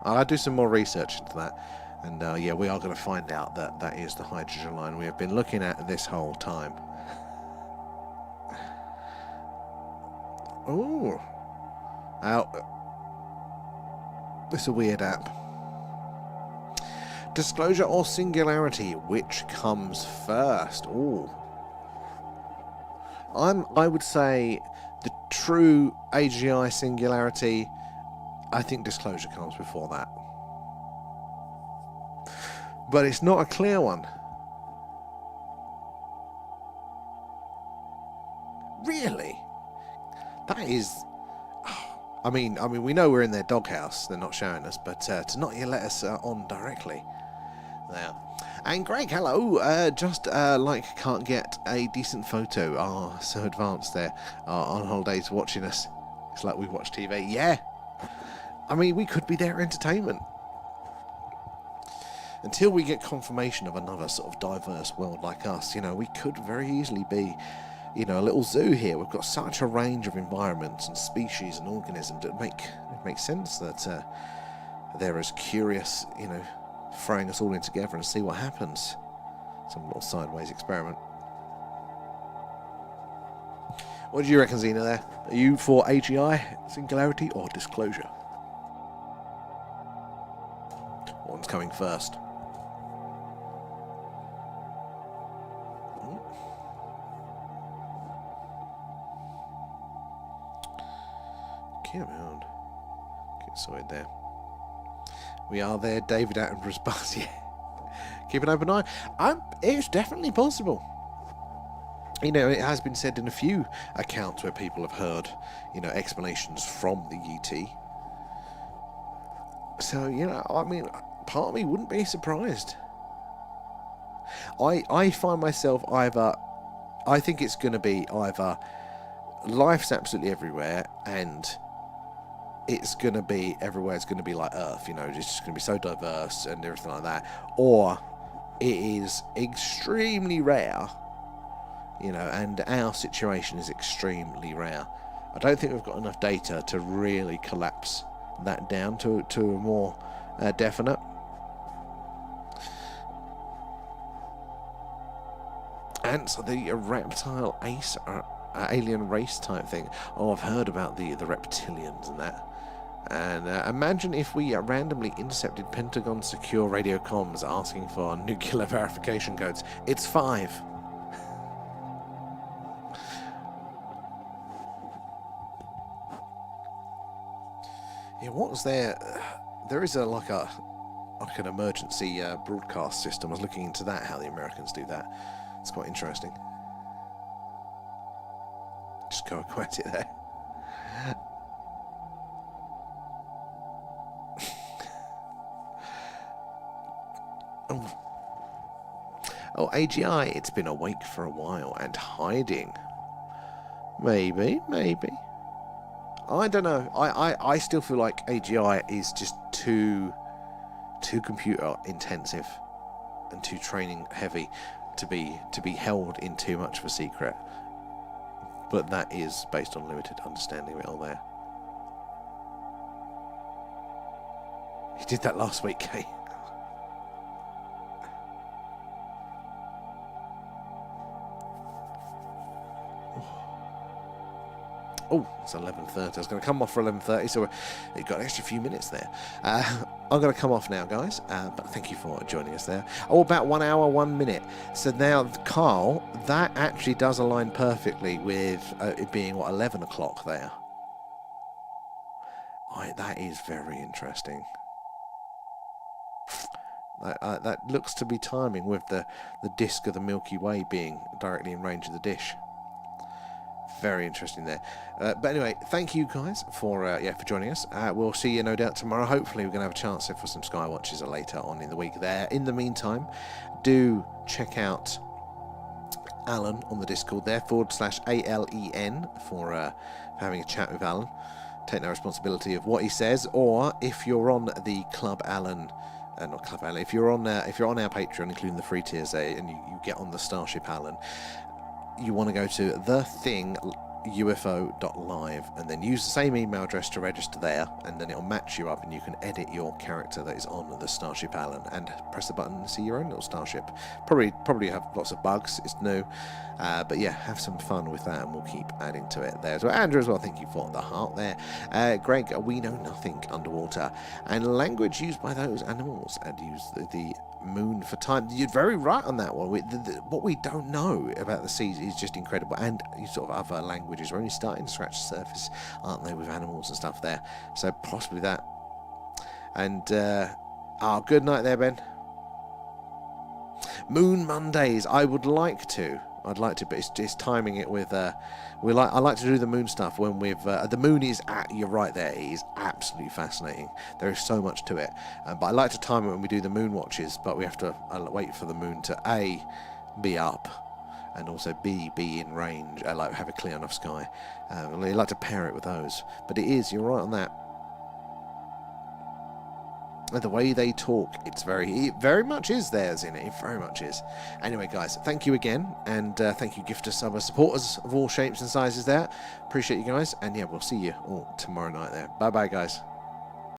A: I'll do some more research into that. And yeah, we are going to find out that that is the hydrogen line we have been looking at this whole time. Oh. It's a weird app. Disclosure or singularity, which comes first? Ooh. I would say the true AGI singularity. I think disclosure comes before that. But it's not a clear one. Really? That is... I mean, we know we're in their doghouse. They're not showing us, but to not yet let us on directly. There. And Greg, hello. Just like can't get a decent photo. Oh, so advanced there. On holidays watching us. It's like we watch TV. Yeah. I mean, we could be their entertainment. Until we get confirmation of another sort of diverse world like us, you know, we could very easily be... You know, a little zoo here. We've got such a range of environments and species and organisms. It makes sense that they're as curious, you know, throwing us all in together and see what happens. Some little sideways experiment. What do you reckon, Xena, there? Are you for AGI, singularity, or disclosure? One's coming first. Come on. Get sorted there. We are there, David Attenborough's bus, yeah. Keep an open eye. It's definitely possible. You know, it has been said in a few accounts where people have heard, you know, explanations from the ET. So, you know, I mean, part of me wouldn't be surprised. I find myself either, I think it's going to be either life's absolutely everywhere and it's going to be everywhere, it's going to be like Earth, you know, it's just going to be so diverse and everything like that, or it is extremely rare, you know, and our situation is extremely rare. I don't think we've got enough data to really collapse that down to a more definite. And so the reptile alien race type thing. Oh, I've heard about the reptilians and that. And imagine if we randomly intercepted Pentagon secure radio comms asking for nuclear verification codes. It's 5. Yeah, what was there? There is like an emergency broadcast system. I was looking into that, how the Americans do that. It's quite interesting. Just go across it there. Oh, AGI, it's been awake for a while and hiding. Maybe. I don't know. I still feel like AGI is just too computer intensive and too training heavy to be held in too much of a secret. But that is based on limited understanding of it all there. You did that last week, Kate. Oh, it's 11:30. I was going to come off for 11:30, so we've got an extra few minutes there. I'm going to come off now, guys, but thank you for joining us there. Oh, about 1 hour, 1 minute. So now, Carl, that actually does align perfectly with it being, 11 o'clock there. That is very interesting. That looks to be timing with the disk of the Milky Way being directly in range of the dish. Very interesting there. But anyway, thank you guys for joining us. We'll see you no doubt tomorrow. Hopefully we're going to have a chance for some skywatches later on in the week there. In the meantime, do check out Alan on the Discord there, /ALEN for having a chat with Alan. Take no responsibility of what he says, or if you're on the Club Alan, not Club Alan, if you're on our Patreon, including the free tiers there, and you get on the Starship Alan, you want to go to thethingufo.live and then use the same email address to register there, and then it'll match you up and you can edit your character that is on the Starship Alan and press the button and see your own little starship. Probably have lots of bugs, it's new, but yeah, have some fun with that and we'll keep adding to it there as well. Andrew as well, thank you for the heart there. Greg, we know nothing underwater, and language used by those animals, and use the moon for time. You're very right on that one. What we don't know about the seas is just incredible, and sort of other languages are only starting to scratch the surface, aren't they, with animals and stuff there, so possibly that. And good night there, Ben. Moon Mondays, I'd like to, but it's timing it with I like to do the moon stuff when we've the moon is you're right there, it is absolutely fascinating. There is so much to it, but I like to time it when we do the moon watches, but we have to wait for the moon to A, be up, and also B, be in range, like have a clear enough sky. I like to pair it with those, but you're right on that. And the way they talk, it very much is theirs in it. It very much is. Anyway, guys, thank you again, and thank you, gifters, subbers, supporters of all shapes and sizes there. Appreciate you guys, and yeah, we'll see you all tomorrow night there. Bye-bye, guys.